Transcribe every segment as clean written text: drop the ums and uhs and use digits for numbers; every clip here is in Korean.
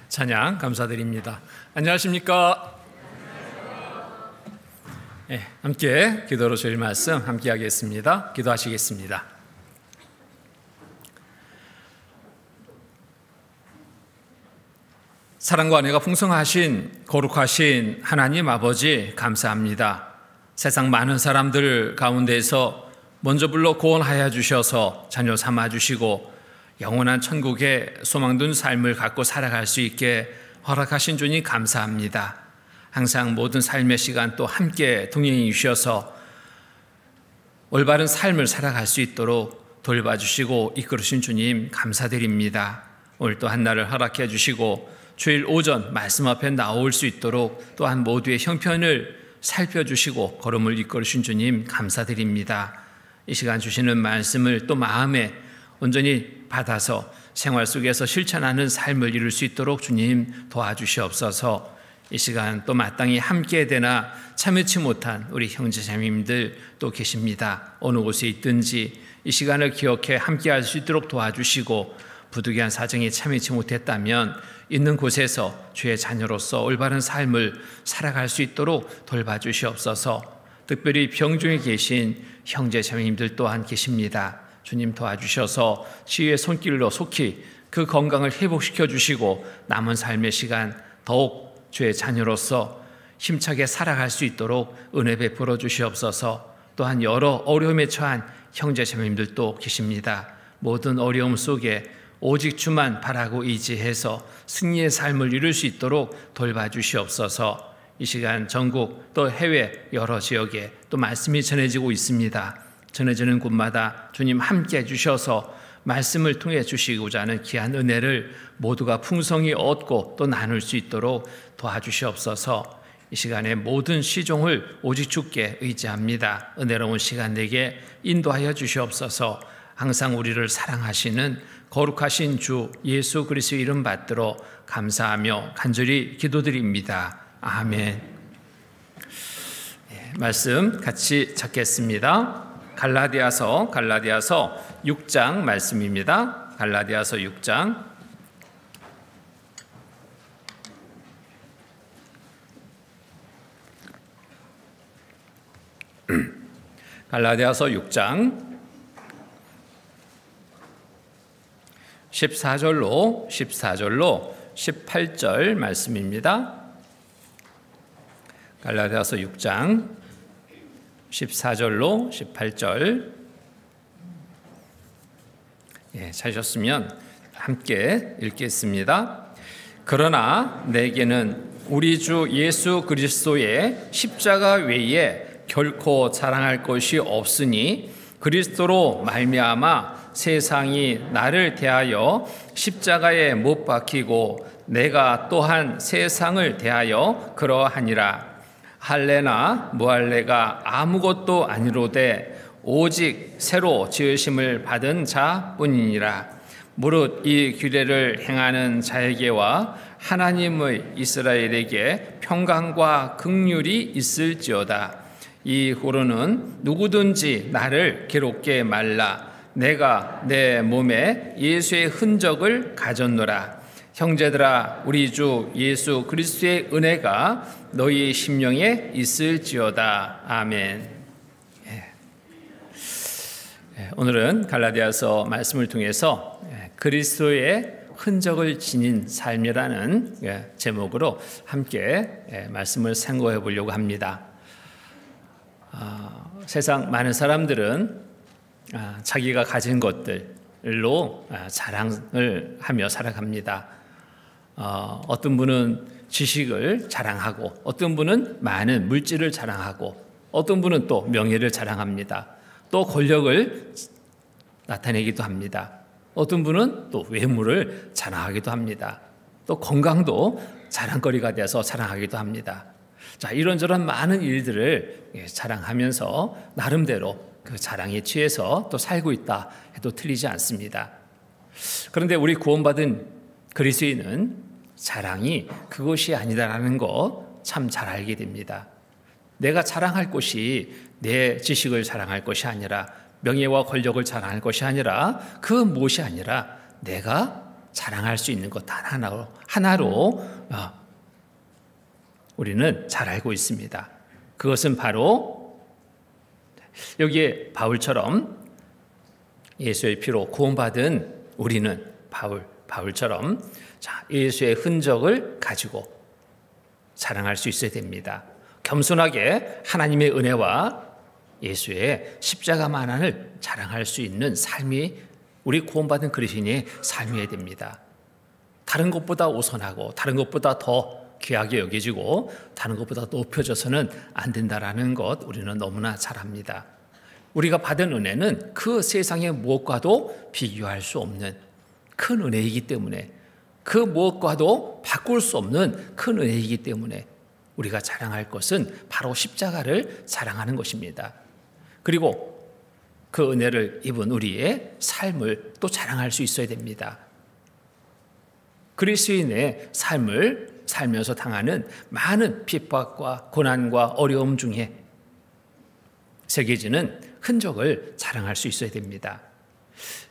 찬양 감사드립니다. 안녕하십니까? 함께 기도로 주일 말씀 함께 하겠습니다. 기도하시겠습니다. 사랑과 은혜가 풍성하신 거룩하신 하나님 아버지 감사합니다. 세상 많은 사람들 가운데서 먼저 불러 구원하여 주셔서 자녀 삼아 주시고 영원한 천국에 소망둔 삶을 갖고 살아갈 수 있게 허락하신 주님 감사합니다. 항상 모든 삶의 시간 또 함께 동행해 주셔서 올바른 삶을 살아갈 수 있도록 돌봐주시고 이끌으신 주님 감사드립니다. 오늘 또 한 날을 허락해 주시고 주일 오전 말씀 앞에 나올 수 있도록 또한 모두의 형편을 살펴주시고 걸음을 이끌으신 주님 감사드립니다. 이 시간 주시는 말씀을 또 마음에 온전히 받아서 생활 속에서 실천하는 삶을 이룰 수 있도록 주님 도와주시옵소서. 이 시간 또 마땅히 함께 되나 참여치 못한 우리 형제자매님들 또 계십니다. 어느 곳에 있든지 이 시간을 기억해 함께 할 수 있도록 도와주시고 부득이한 사정에 참여치 못했다면 있는 곳에서 주의 자녀로서 올바른 삶을 살아갈 수 있도록 돌봐주시옵소서. 특별히 병중에 계신 형제자매님들 또한 계십니다. 주님 도와주셔서 치유의 손길로 속히 그 건강을 회복시켜 주시고 남은 삶의 시간 더욱 주의 자녀로서 힘차게 살아갈 수 있도록 은혜 베풀어 주시옵소서. 또한 여러 어려움에 처한 형제자매님들도 계십니다. 모든 어려움 속에 오직 주만 바라고 의지해서 승리의 삶을 이룰 수 있도록 돌봐주시옵소서. 이 시간 전국 또 해외 여러 지역에 또 말씀이 전해지고 있습니다. 전해지는 곳마다 주님 함께 해주셔서 말씀을 통해 주시고자 하는 귀한 은혜를 모두가 풍성히 얻고 또 나눌 수 있도록 도와주시옵소서. 이 시간에 모든 시종을 오직 주께 의지합니다. 은혜로운 시간 내게 인도하여 주시옵소서. 항상 우리를 사랑하시는 거룩하신 주 예수 그리스도의 이름 받들어 감사하며 간절히 기도드립니다. 아멘. 말씀 같이 찾겠습니다. 갈라디아서 6장 말씀입니다. 갈라디아서 6장 갈라디아서 6장 14절로 18절 말씀입니다. 갈라디아서 6장 14절로 18절 찾으셨으면 함께 읽겠습니다. 그러나 내게는 우리 주 예수 그리스도의 십자가 외에 결코 자랑할 것이 없으니 그리스도로 말미암아 세상이 나를 대하여 십자가에 못 박히고 내가 또한 세상을 대하여 그러하니라. 할례나 무할례가 아무것도 아니로되 오직 새로 지으심을 받은 자뿐이니라. 무릇 이 규례를 행하는 자에게와 하나님의 이스라엘에게 평강과 긍휼이 있을지어다. 이후로는 누구든지 나를 괴롭게 말라. 내가 내 몸에 예수의 흔적을 가졌노라. 형제들아, 우리 주 예수 그리스도의 은혜가 너희 심령에 있을지어다. 아멘. 오늘은 갈라디아서 말씀을 통해서 그리스도의 흔적을 지닌 삶이라는 제목으로 함께 말씀을 생각해 보려고 합니다. 세상 많은 사람들은 자기가 가진 것들로 자랑을 하며 살아갑니다. 어떤 분은 지식을 자랑하고 어떤 분은 많은 물질을 자랑하고 어떤 분은 또 명예를 자랑합니다. 또 권력을 나타내기도 합니다. 어떤 분은 또 외모를 자랑하기도 합니다. 또 건강도 자랑거리가 돼서 자랑하기도 합니다. 자, 이런저런 많은 일들을 자랑하면서 나름대로 그 자랑에 취해서 또 살고 있다 해도 틀리지 않습니다. 그런데 우리 구원받은 그리스도인은 자랑이 그것이 아니다라는 거 참 잘 알게 됩니다. 내가 자랑할 것이 내 지식을 자랑할 것이 아니라 명예와 권력을 자랑할 것이 아니라 그 무엇이 아니라 내가 자랑할 수 있는 것 단 하나로 우리는 잘 알고 있습니다. 그것은 바로 여기에 바울처럼 예수의 피로 구원받은 우리는 바울처럼 예수의 흔적을 가지고 자랑할 수 있어야 됩니다. 겸손하게 하나님의 은혜와 예수의 십자가만을 자랑할 수 있는 삶이 우리 구원받은 그리스도인의 삶이어야 됩니다. 다른 것보다 우선하고 다른 것보다 더 귀하게 여겨지고 다른 것보다 높여져서는 안 된다라는 것 우리는 너무나 잘 압니다. 우리가 받은 은혜는 그 세상의 무엇과도 비교할 수 없는 큰 은혜이기 때문에, 그 무엇과도 바꿀 수 없는 큰 은혜이기 때문에 우리가 자랑할 것은 바로 십자가를 자랑하는 것입니다. 그리고 그 은혜를 입은 우리의 삶을 또 자랑할 수 있어야 됩니다. 그리스도인의 삶을 살면서 당하는 많은 핍박과 고난과 어려움 중에 새겨지는 흔적을 자랑할 수 있어야 됩니다.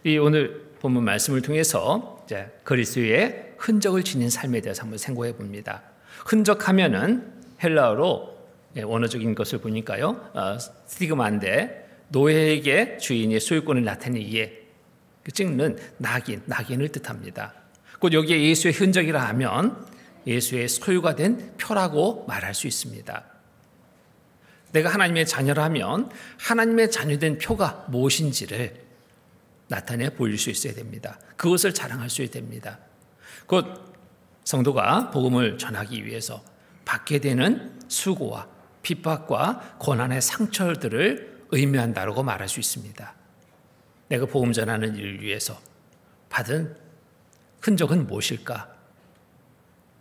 이 오늘 본문 말씀을 통해서 이제 그리스도의 흔적을 지닌 삶에 대해서 한번 생각해 봅니다. 흔적하면은 헬라어로 원어적인 것을 보니까요, 스티그마인데 노예에게 주인의 소유권을 나타내기에 찍는 낙인을 뜻합니다. 곧 여기에 예수의 흔적이라 하면 예수의 소유가 된 표라고 말할 수 있습니다. 내가 하나님의 자녀라면 하나님의 자녀된 표가 무엇인지를 나타내 보일 수 있어야 됩니다. 그것을 자랑할 수 있어야 됩니다. 곧 성도가 복음을 전하기 위해서 받게 되는 수고와 핍박과 고난의 상처들을 의미한다고 말할 수 있습니다. 내가 복음 전하는 일을 위해서 받은 흔적은 무엇일까?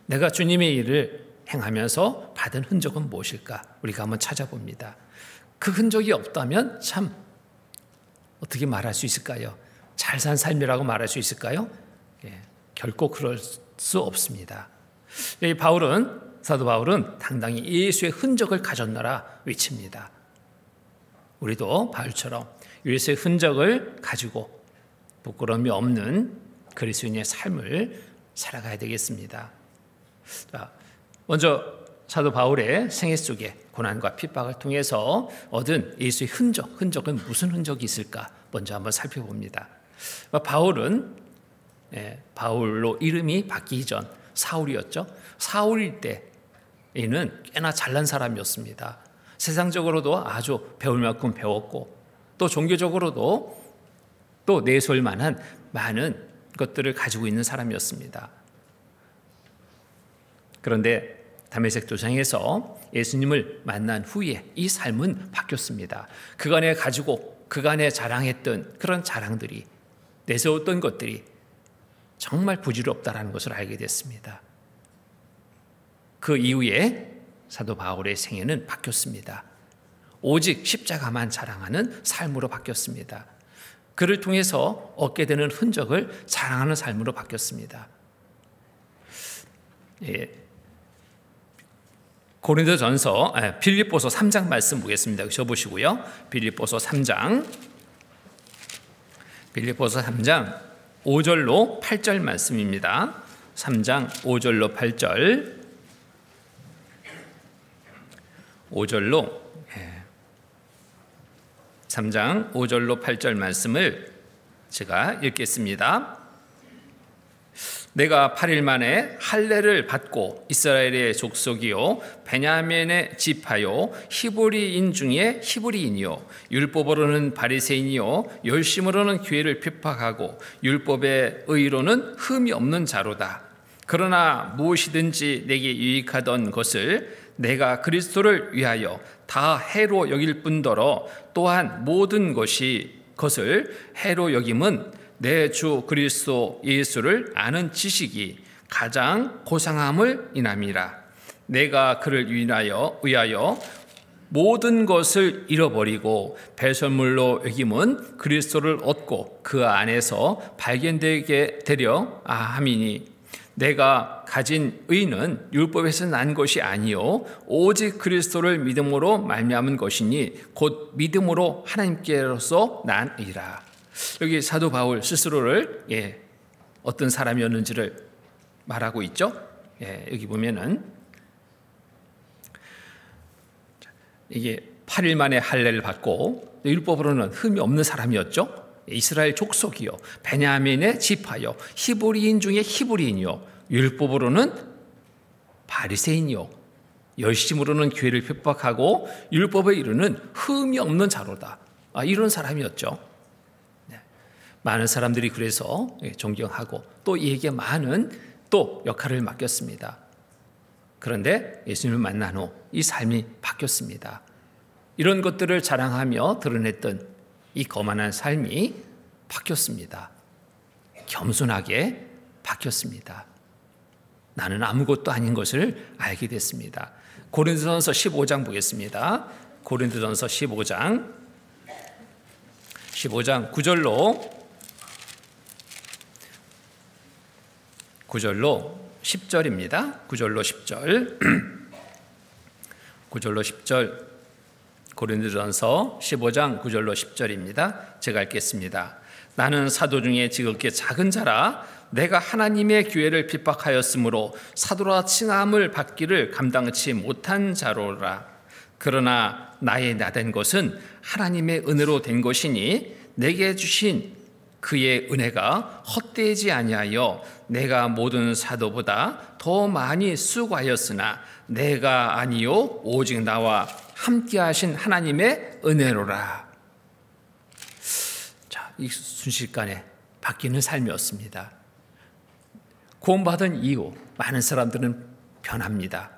내가 주님의 일을 행하면서 받은 흔적은 무엇일까? 우리가 한번 찾아봅니다. 그 흔적이 없다면 참 어떻게 말할 수 있을까요? 잘 산 삶이라고 말할 수 있을까요? 결코 그럴 수 없습니다. 사도 바울은 당당히 예수의 흔적을 가졌노라 외칩니다. 우리도 바울처럼 예수의 흔적을 가지고 부끄러움이 없는 그리스도인의 삶을 살아가야 되겠습니다. 자, 먼저 사도 바울의 생애 속에 고난과 핍박을 통해서 얻은 예수의 흔적은 무슨 흔적이 있을까? 먼저 한번 살펴봅니다. 바울로 이름이 바뀌기 전 사울이었죠. 사울일 때에는 꽤나 잘난 사람이었습니다. 세상적으로도 아주 배울 만큼 배웠고 또 종교적으로도 또 내세울 만한 많은 것들을 가지고 있는 사람이었습니다. 그런데 다메섹 도상에서 예수님을 만난 후에 이 삶은 바뀌었습니다. 그간에 자랑했던 그런 자랑들이, 내세웠던 것들이 정말 부질없다라는 것을 알게 됐습니다. 그 이후에 사도 바울의 생애는 바뀌었습니다. 오직 십자가만 자랑하는 삶으로 바뀌었습니다. 그를 통해서 얻게 되는 흔적을 자랑하는 삶으로 바뀌었습니다. 고린도전서 빌립보서 3장 말씀 보겠습니다. 적어보시고요. 빌립보서 3장 5절로 8절 말씀입니다. 3장 5절로 8절 3장 5절로 8절 말씀을 제가 읽겠습니다. 내가 8일 만에 할례를 받고 이스라엘의 족속이요 베냐민의 지파요 히브리인 중에 히브리인이요 율법으로는 바리새인이요 열심으로는 교회를 핍박하고 율법의 의로는 흠이 없는 자로다. 그러나 무엇이든지 내게 유익하던 것을 내가 그리스도를 위하여 다 해로 여길 뿐더러 또한 모든 것을 해로 여김은 내 주 그리스도 예수를 아는 지식이 가장 고상함을 인함이라. 내가 그를 위하여 모든 것을 잃어버리고 배설물로 여김은 그리스도를 얻고 그 안에서 발견되게 되려 함이니 내가 가진 의는 율법에서 난 것이 아니요 오직 그리스도를 믿음으로 말미암은 것이니 곧 믿음으로 하나님께로서 난 의라. 여기 사도 바울 스스로를 어떤 사람이었는지를 말하고 있죠. 여기 보면은 이게 8일 만에 할례를 받고 율법으로는 흠이 없는 사람이었죠. 이스라엘 족속이요, 베냐민의 지파요, 히브리인 중에 히브리인이요, 율법으로는 바리새인이요, 열심으로는 교회를 핍박하고 율법에 이르는 흠이 없는 자로다. 이런 사람이었죠. 많은 사람들이 그래서 존경하고 또 이에게 많은 또 역할을 맡겼습니다. 그런데 예수님을 만난 후 이 삶이 바뀌었습니다. 이런 것들을 자랑하며 드러냈던 이 거만한 삶이 바뀌었습니다. 겸손하게 바뀌었습니다. 나는 아무것도 아닌 것을 알게 됐습니다. 고린도전서 15장 보겠습니다. 고린도전서 15장 9절로 10절입니다. 9절로 10절. 9절로 10절. 고린도전서 15장 9절로 10절입니다. 제가 읽겠습니다. 나는 사도 중에 지극히 작은 자라 내가 하나님의 교회를 핍박하였으므로 사도라 칭함을 받기를 감당치 못한 자로라. 그러나 나의 나된 것은 하나님의 은혜로 된 것이니 내게 주신 그의 은혜가 헛되지 아니하여 내가 모든 사도보다 더 많이 수고하였으나 내가 아니요 오직 나와 함께 하신 하나님의 은혜로라. 자, 이 순식간에 바뀌는 삶이었습니다. 구원받은 이후 많은 사람들은 변합니다.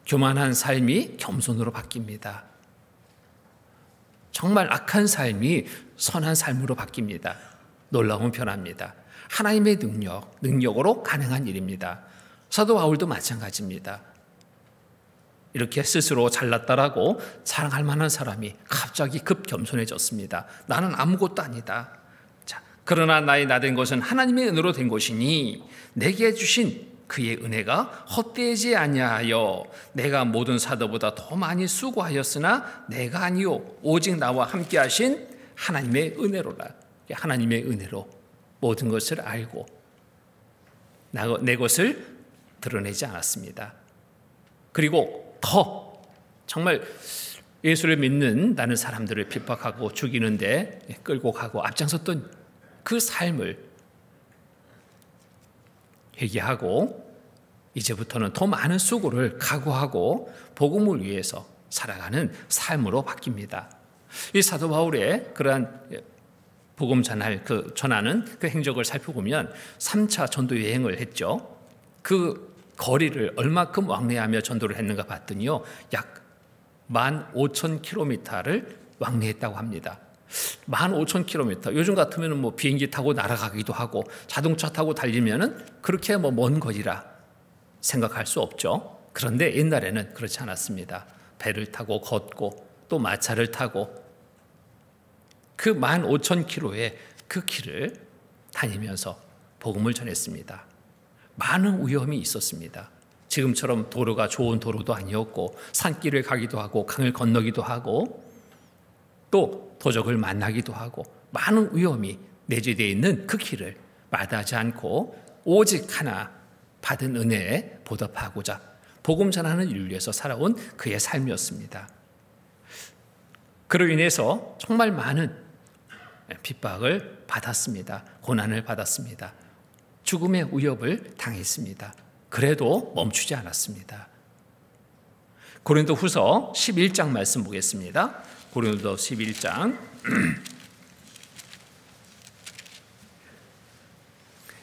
교만한 삶이 겸손으로 바뀝니다. 정말 악한 삶이 선한 삶으로 바뀝니다. 놀라운 변화입니다. 하나님의 능력으로 가능한 일입니다. 사도 바울도 마찬가지입니다. 이렇게 스스로 잘났다라고 자랑할 만한 사람이 갑자기 급 겸손해졌습니다. 나는 아무것도 아니다. 자, 그러나 나의 나된 것은 하나님의 은혜로 된 것이니 내게 주신 그의 은혜가 헛되지 아니하여 내가 모든 사도보다 더 많이 수고하였으나 내가 아니요 오직 나와 함께 하신 하나님의 은혜로라. 하나님의 은혜로 모든 것을 알고 내 것을 드러내지 않았습니다. 그리고 더 정말 예수를 믿는다는 사람들을 핍박하고 죽이는데 끌고 가고 앞장섰던 그 삶을 회개하고 이제부터는 더 많은 수고를 각오하고 복음을 위해서 살아가는 삶으로 바뀝니다. 이 사도 바울의 그러한 복음 전하는 그 행적을 살펴보면 3차 전도 여행을 했죠. 그 거리를 얼마큼 왕래하며 전도를 했는가 봤더니요, 약 15,000km를 왕래했다고 합니다. 15,000km. 요즘 같으면 뭐 비행기 타고 날아가기도 하고 자동차 타고 달리면은 그렇게 먼 거리라 생각할 수 없죠. 그런데 옛날에는 그렇지 않았습니다. 배를 타고 걷고 또 마차를 타고 그 15,000km의 그 길을 다니면서 복음을 전했습니다. 많은 위험이 있었습니다. 지금처럼 도로가 좋은 도로도 아니었고 산길을 가기도 하고 강을 건너기도 하고 또 도적을 만나기도 하고 많은 위험이 내재되어 있는 그 길을 마다하지 않고 오직 하나 받은 은혜에 보답하고자 복음 전하는 일을 위해서 살아온 그의 삶이었습니다. 그로 인해서 정말 많은 핍박을 받았습니다. 고난을 받았습니다. 죽음의 위협을 당했습니다. 그래도 멈추지 않았습니다. 고린도 후서 11장 말씀 보겠습니다. 고린도 11장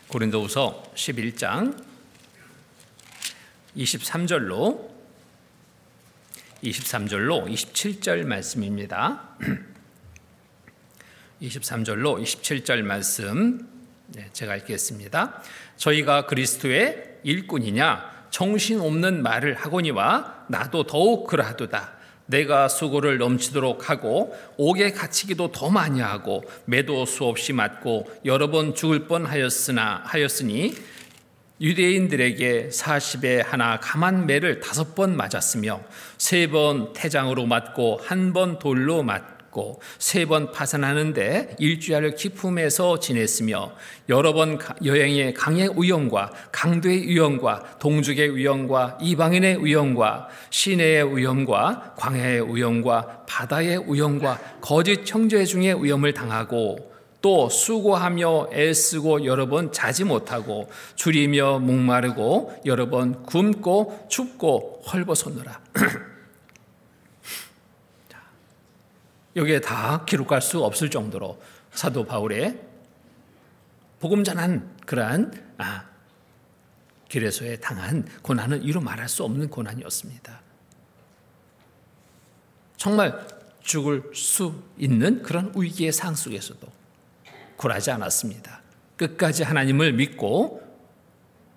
고린도 후서 11장 23절로 27절 말씀입니다. 23절로 27절 말씀 제가 읽겠습니다. 저희가 그리스도의 일꾼이냐 정신없는 말을 하거니와 나도 더욱 그러하도다. 내가 수고를 넘치도록 하고 옥에 갇히기도 더 많이 하고 매도 수없이 맞고 여러 번 죽을 뻔하였으니 유대인들에게 40에 하나 감한 매를 5번 맞았으며 3번 태장으로 맞고 1번 돌로 맞고 받고 3번 파산하는데 일주일을 기품에서 지냈으며 여러 번 여행의 강의 위험과 강도의 위험과 동족의 위험과 이방인의 위험과 시내의 위험과 광야의 위험과 바다의 위험과 거짓 형제 중의 위험을 당하고 또 수고하며 애쓰고 여러 번 자지 못하고 줄이며 목마르고 여러 번 굶고 춥고 헐벗었노라. 여기에 다 기록할 수 없을 정도로 사도 바울의 복음 전한 그러한 길에서의 당한 고난은 이루 말할 수 없는 고난이었습니다. 정말 죽을 수 있는 그런 위기의 상황 속에서도 굴하지 않았습니다. 끝까지 하나님을 믿고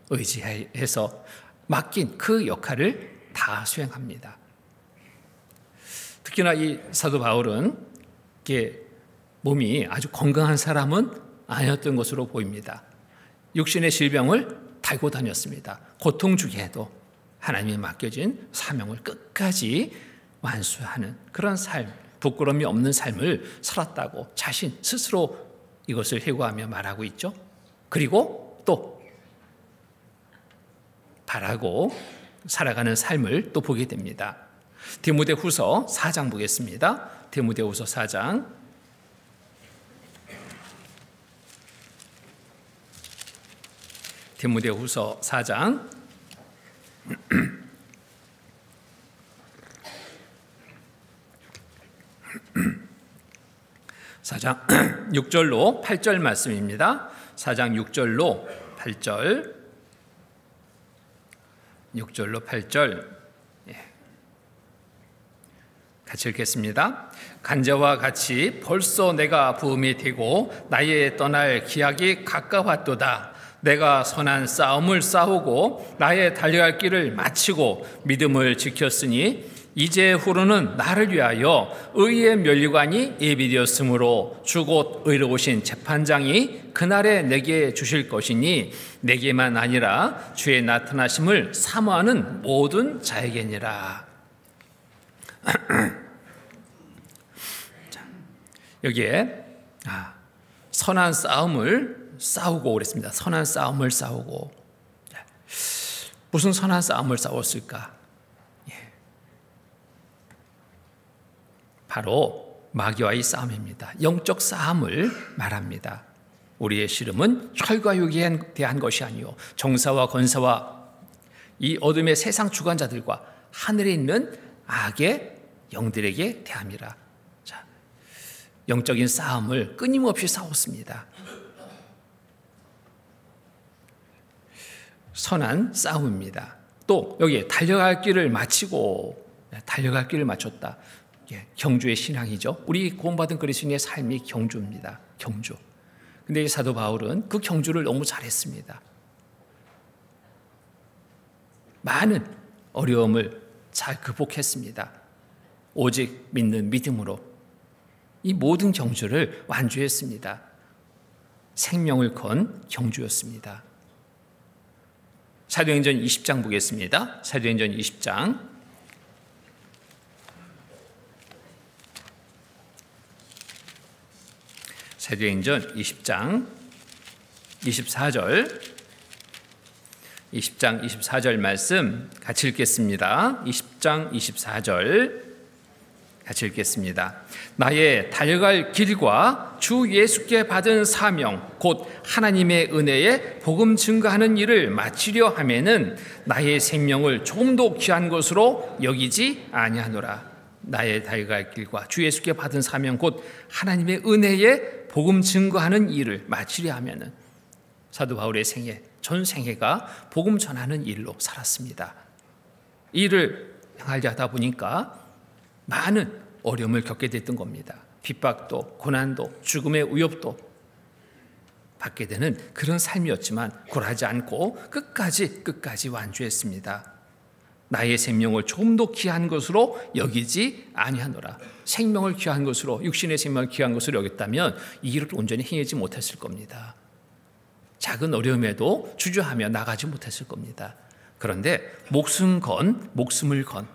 의지해서 맡긴 그 역할을 다 수행합니다. 특히나 이 사도 바울은 몸이 아주 건강한 사람은 아니었던 것으로 보입니다. 육신의 질병을 달고 다녔습니다. 고통 중에도 하나님이 맡겨진 사명을 끝까지 완수하는 그런 삶, 부끄러움이 없는 삶을 살았다고 자신 스스로 이것을 회고하며 말하고 있죠. 그리고 또 바라고 살아가는 삶을 또 보게 됩니다. 디모데후서 4장 보겠습니다. 디모데후서 4장 4장 6절로 8절 말씀입니다. 4장 6절로 8절 6절로 8절 같이 읽겠습니다. 간제와 같이 벌써 내가 부음이 되고 나의 떠날 기약이 가까웠도다. 내가 선한 싸움을 싸우고 나의 달려갈 길을 마치고 믿음을 지켰으니 이제 후로는 나를 위하여 의의 면류관이 예비되었으므로 주 곧 의로우신 재판장이 그날에 내게 주실 것이니 내게만 아니라 주의 나타나심을 사모하는 모든 자에게니라. 여기에 선한 싸움을 싸우고 그랬습니다. 선한 싸움을 싸우고 무슨 선한 싸움을 싸웠을까? 바로 마귀와의 싸움입니다. 영적 싸움을 말합니다. 우리의 씨름은 혈과 육에 대한 것이 아니요 정사와 권사와 이 어둠의 세상 주관자들과 하늘에 있는 악의 영들에게 대함이라. 자, 영적인 싸움을 끊임없이 싸웠습니다. 선한 싸움입니다. 또 여기에 달려갈 길을 마치고 달려갈 길을 마쳤다. 경주의 신앙이죠. 우리 구원받은 그리스도인의 삶이 경주입니다. 경주. 근데 이 사도 바울은 그 경주를 너무 잘했습니다. 많은 어려움을 잘 극복했습니다. 오직 믿는 믿음으로 이 모든 경주를 완주했습니다. 생명을 건 경주였습니다. 사도행전 20장 보겠습니다. 사도행전 20장 사도행전 20장 24절 20장 24절 말씀 같이 읽겠습니다. 20장 24절 같이 읽겠습니다. 나의 달려갈 길과 주 예수께 받은 사명 곧 하나님의 은혜에 복음 증거하는 일을 마치려 하면은 나의 생명을 조금도 귀한 것으로 여기지 아니하노라. 나의 달려갈 길과 주 예수께 받은 사명 곧 하나님의 은혜에 복음 증거하는 일을 마치려 하면은 사도 바울의 생애, 전 생애가 복음 전하는 일로 살았습니다. 이를 향하려 하다 보니까 많은 어려움을 겪게 됐던 겁니다. 핍박도, 고난도, 죽음의 위협도 받게 되는 그런 삶이었지만 굴하지 않고 끝까지 완주했습니다. 나의 생명을 조금도 귀한 것으로 여기지 아니하노라. 생명을 귀한 것으로, 육신의 생명을 귀한 것으로 여겼다면 이 길을 온전히 행하지 못했을 겁니다. 작은 어려움에도 주저하며 나가지 못했을 겁니다. 그런데 목숨을 건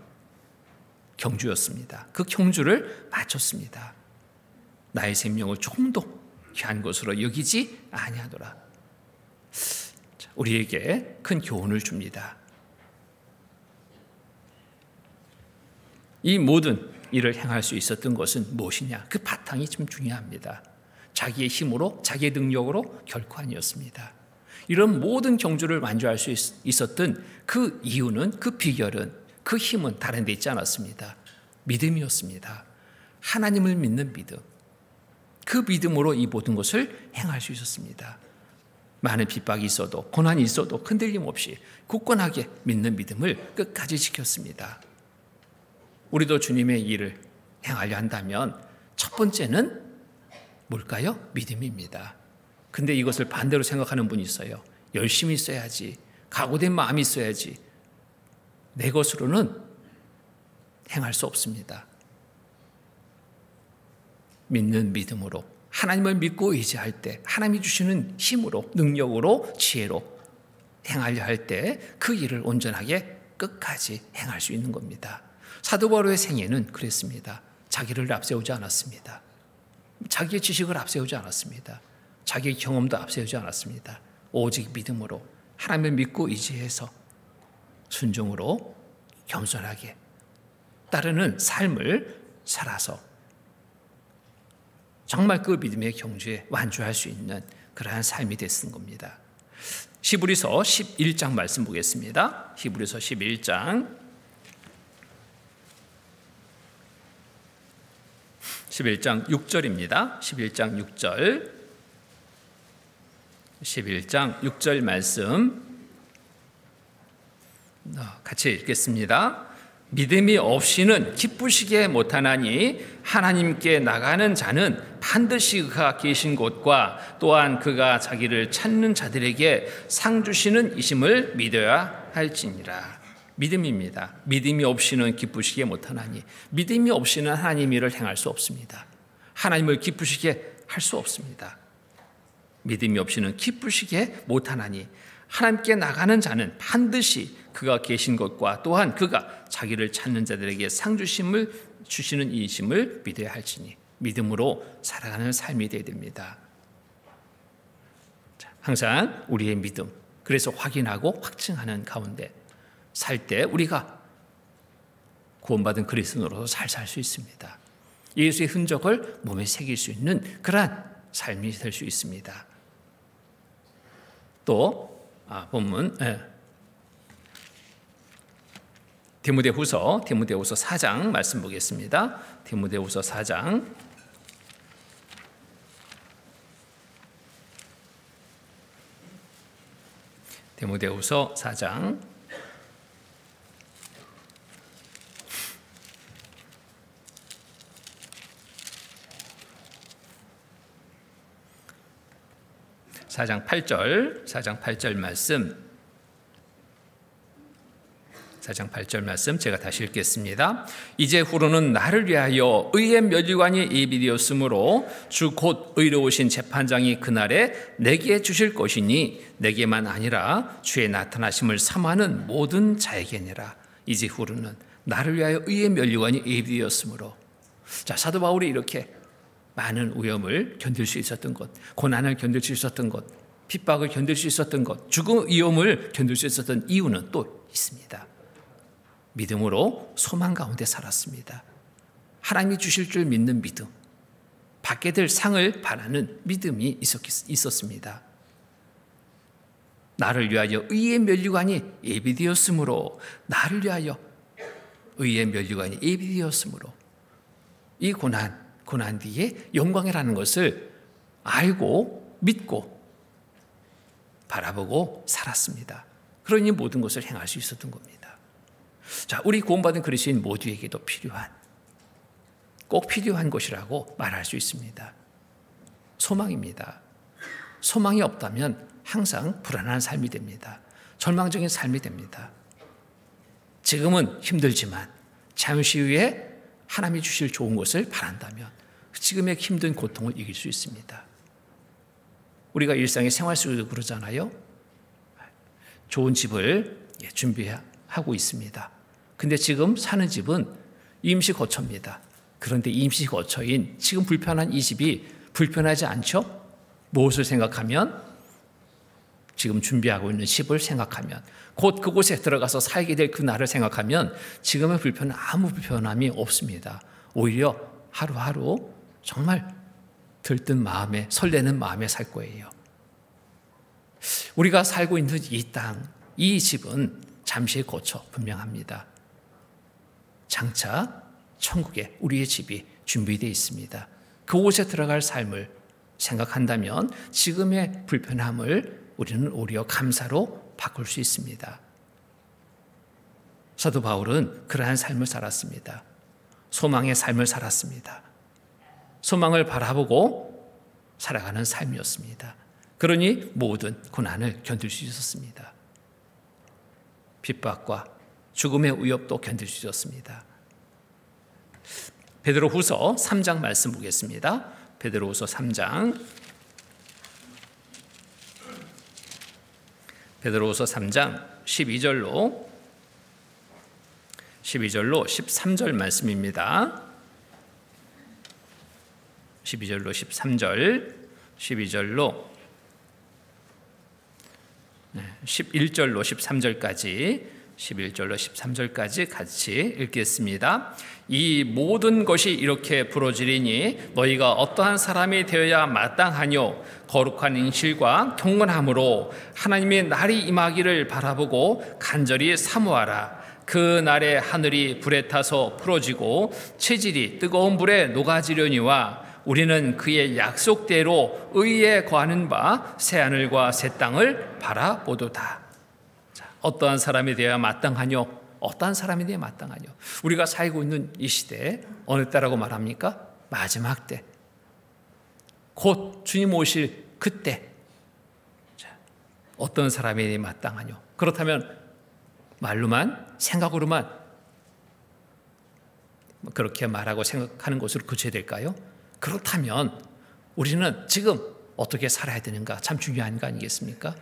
경주였습니다. 그 경주를 마쳤습니다. 나의 생명을 조금도 귀한 것으로 여기지 아니하노라. 우리에게 큰 교훈을 줍니다. 이 모든 일을 행할 수 있었던 것은 무엇이냐? 그 바탕이 좀 중요합니다. 자기의 힘으로, 자기의 능력으로 결코 아니었습니다. 이런 모든 경주를 완주할 수 있었던 그 이유는, 그 비결은, 그 힘은 다른 데 있지 않았습니다. 믿음이었습니다. 하나님을 믿는 믿음. 그 믿음으로 이 모든 것을 행할 수 있었습니다. 많은 핍박이 있어도, 고난이 있어도 흔들림 없이 굳건하게 믿는 믿음을 끝까지 지켰습니다. 우리도 주님의 일을 행하려 한다면 첫 번째는 뭘까요? 믿음입니다. 근데 이것을 반대로 생각하는 분이 있어요. 열심히 써야지, 각오된 마음이 있어야지. 내 것으로는 행할 수 없습니다. 믿는 믿음으로, 하나님을 믿고 의지할 때, 하나님이 주시는 힘으로, 능력으로, 지혜로 행하려 할 때 그 일을 온전하게 끝까지 행할 수 있는 겁니다. 사도 바울의 생애는 그랬습니다. 자기를 앞세우지 않았습니다. 자기의 지식을 앞세우지 않았습니다. 자기의 경험도 앞세우지 않았습니다. 오직 믿음으로, 하나님을 믿고 의지해서 순종으로 겸손하게 따르는 삶을 살아서 정말 그 믿음의 경주에 완주할 수 있는 그러한 삶이 됐은 겁니다. 히브리서 11장 말씀 보겠습니다. 히브리서 11장 6절입니다. 11장 6절 말씀 같이 읽겠습니다. 믿음이 없이는 기쁘시게 못하나니 하나님께 나가는 자는 반드시 그가 계신 곳과 또한 그가 자기를 찾는 자들에게 상 주시는 이심을 믿어야 할지니라. 믿음입니다. 믿음이 없이는 기쁘시게 못하나니, 믿음이 없이는 하나님 일을 행할 수 없습니다. 하나님을 기쁘시게 할 수 없습니다. 믿음이 없이는 기쁘시게 못하나니 하나님께 나가는 자는 반드시 그가 계신 것과 또한 그가 자기를 찾는 자들에게 상 주시는 이심을 믿어야 할지니, 믿음으로 살아가는 삶이 되어야 됩니다. 항상 우리의 믿음, 그래서 확인하고 확증하는 가운데 살 때 우리가 구원받은 그리스도인으로서 잘 살 수 있습니다. 예수의 흔적을 몸에 새길 수 있는 그러한 삶이 될 수 있습니다. 또 본문 디모데후서 4장 말씀 보겠습니다. 디모데후서 4장 4장 8절 말씀, 4장 8절 말씀 제가 다시 읽겠습니다. 이제 후로는 나를 위하여 의의 면류관이 예비되었으므로 주 곧 의로우신 재판장이 그날에 내게 주실 것이니 내게만 아니라 주의 나타나심을 사모하는 모든 자에게니라. 이제 후로는 나를 위하여 의의 면류관이 예비되었으므로. 자, 사도 바울이 이렇게 많은 위험을 견딜 수 있었던 것, 고난을 견딜 수 있었던 것, 핍박을 견딜 수 있었던 것, 죽음 위험을 견딜 수 있었던 이유는 또 있습니다. 믿음으로 소망 가운데 살았습니다. 하나님이 주실 줄 믿는 믿음, 받게 될 상을 바라는 믿음이 있었습니다. 나를 위하여 의의 면류관이 예비되었으므로, 나를 위하여 의의 면류관이 예비되었으므로, 이 고난 뒤에 영광이라는 것을 알고 믿고 바라보고 살았습니다. 그러니 모든 것을 행할 수 있었던 겁니다. 자, 우리 구원받은 그리스도인 모두에게도 꼭 필요한 것이라고 말할 수 있습니다. 소망입니다. 소망이 없다면 항상 불안한 삶이 됩니다. 절망적인 삶이 됩니다. 지금은 힘들지만 잠시 후에 하나님이 주실 좋은 것을 바란다면 지금의 힘든 고통을 이길 수 있습니다. 우리가 일상의 생활 속에도 그러잖아요. 좋은 집을 준비하고 있습니다. 근데 지금 사는 집은 임시 거처입니다. 그런데 임시 거처인 지금 불편한 이 집이 불편하지 않죠? 무엇을 생각하면? 지금 준비하고 있는 집을 생각하면, 곧 그곳에 들어가서 살게 될 그 날을 생각하면 지금의 불편은 아무 불편함이 없습니다. 오히려 하루하루 정말 들뜬 마음에, 설레는 마음에 살 거예요. 우리가 살고 있는 이 땅, 이 집은 잠시의 거처 분명합니다. 장차 천국에 우리의 집이 준비되어 있습니다. 그곳에 들어갈 삶을 생각한다면 지금의 불편함을 우리는 오히려 감사로 바꿀 수 있습니다. 사도 바울은 그러한 삶을 살았습니다. 소망의 삶을 살았습니다. 소망을 바라보고 살아가는 삶이었습니다. 그러니 모든 고난을 견딜 수 있었습니다. 핍박과 죽음의 위협도 견딜 수 있었습니다. 베드로후서 3장 말씀 보겠습니다. 베드로후서 3장 12절로 13절 말씀입니다. 12절로 13절, 11절로 11절로 13절까지 같이 읽겠습니다. 이 모든 것이 이렇게 부러지리니 너희가 어떠한 사람이 되어야 마땅하뇨? 거룩한 인실과 경건함으로 하나님의 날이 임하기를 바라보고 간절히 사모하라. 그 날에 하늘이 불에 타서 풀어지고 체질이 뜨거운 불에 녹아지려니와 우리는 그의 약속대로 의에 거하는 바 새하늘과 새 땅을 바라보도다. 어떠한 사람이 되어야 마땅하뇨? 어떠한 사람이 되어야 마땅하뇨? 우리가 살고 있는 이 시대에 어느 때라고 말합니까? 마지막 때. 곧 주님 오실 그때. 어떤 사람이 되어야 마땅하뇨? 그렇다면 말로만, 생각으로만 그렇게 말하고 생각하는 것으로 그쳐야 될까요? 그렇다면 우리는 지금 어떻게 살아야 되는가? 참 중요한 거 아니겠습니까?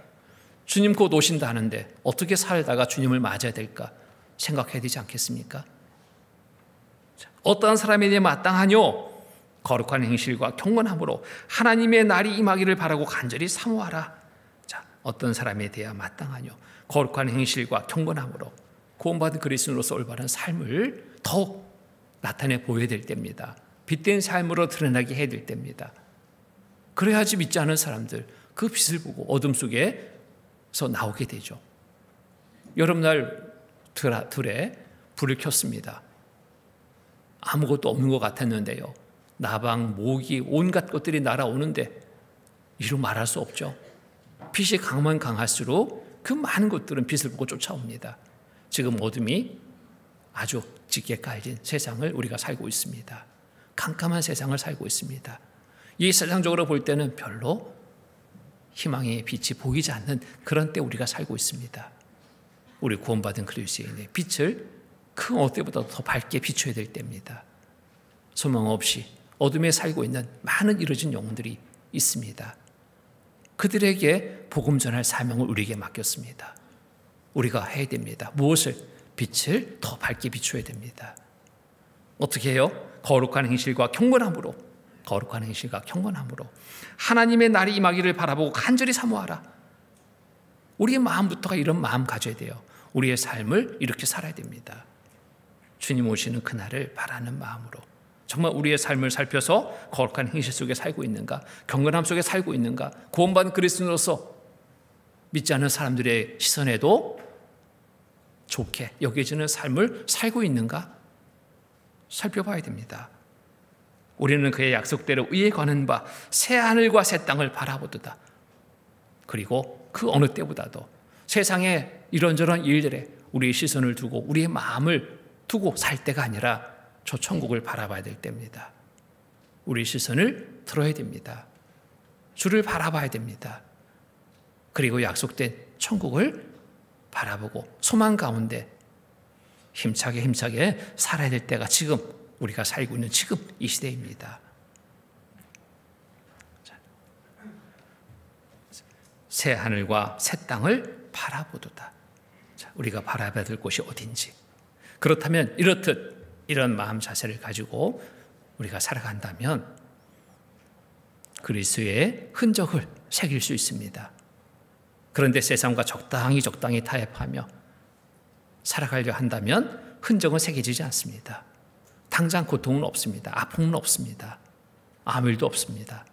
주님 곧 오신다는데 어떻게 살다가 주님을 맞아야 될까 생각해야 되지 않겠습니까? 어떠한 사람에 대해 마땅하뇨? 거룩한 행실과 경건함으로 하나님의 날이 임하기를 바라고 간절히 사모하라. 자, 어떤 사람에 대해 마땅하뇨? 거룩한 행실과 경건함으로 구원받은 그리스도인으로서 올바른 삶을 더욱 나타내 보여야 될 때입니다. 빛된 삶으로 드러나게 해야 될 때입니다. 그래야지 믿지 않은 사람들 그 빛을 보고 어둠 속에서 나오게 되죠. 여름날 들에 불을 켰습니다. 아무것도 없는 것 같았는데요. 나방, 모기, 온갖 것들이 날아오는데 이루 말할 수 없죠. 빛이 강하면 강할수록 그 많은 것들은 빛을 보고 쫓아옵니다. 지금 어둠이 아주 짙게 깔린 세상을 우리가 살고 있습니다. 캄캄한 세상을 살고 있습니다. 이 세상적으로 볼 때는 별로 희망의 빛이 보이지 않는 그런 때 우리가 살고 있습니다. 우리 구원받은 그리스도인의 빛을 그 어때보다 더 밝게 비춰야 될 때입니다. 소망 없이 어둠에 살고 있는 많은 이루어진 영혼들이 있습니다. 그들에게 복음 전할 사명을 우리에게 맡겼습니다. 우리가 해야 됩니다. 무엇을? 빛을 더 밝게 비춰야 됩니다. 어떻게 해요? 거룩한 행실과 경건함으로, 거룩한 행실과 경건함으로 하나님의 날이 임하기를 바라보고 간절히 사모하라. 우리의 마음부터가 이런 마음 가져야 돼요. 우리의 삶을 이렇게 살아야 됩니다. 주님 오시는 그날을 바라는 마음으로 정말 우리의 삶을 살펴서 거룩한 행실 속에 살고 있는가, 경건함 속에 살고 있는가, 구원받은 그리스도인으로서 믿지 않는 사람들의 시선에도 좋게 여겨지는 삶을 살고 있는가 살펴봐야 됩니다. 우리는 그의 약속대로 의에 거는 바 새하늘과 새 땅을 바라보도다. 그리고 그 어느 때보다도 세상의 이런저런 일들에 우리의 시선을 두고 우리의 마음을 두고 살 때가 아니라 저 천국을 바라봐야 될 때입니다. 우리 시선을 들어야 됩니다. 주를 바라봐야 됩니다. 그리고 약속된 천국을 바라보고 소망 가운데 힘차게 살아야 될 때가 지금 우리가 살고 있는 지금 이 시대입니다. 새 하늘과 새 땅을 바라보도다. 우리가 바라봐야 될 곳이 어딘지. 그렇다면 이렇듯 이런 마음 자세를 가지고 우리가 살아간다면 그리스도의 흔적을 새길 수 있습니다. 그런데 세상과 적당히 타협하며 살아가려 한다면 흔적은 새겨지지 않습니다. 당장 고통은 없습니다. 아픔은 없습니다. 아무 일도 없습니다.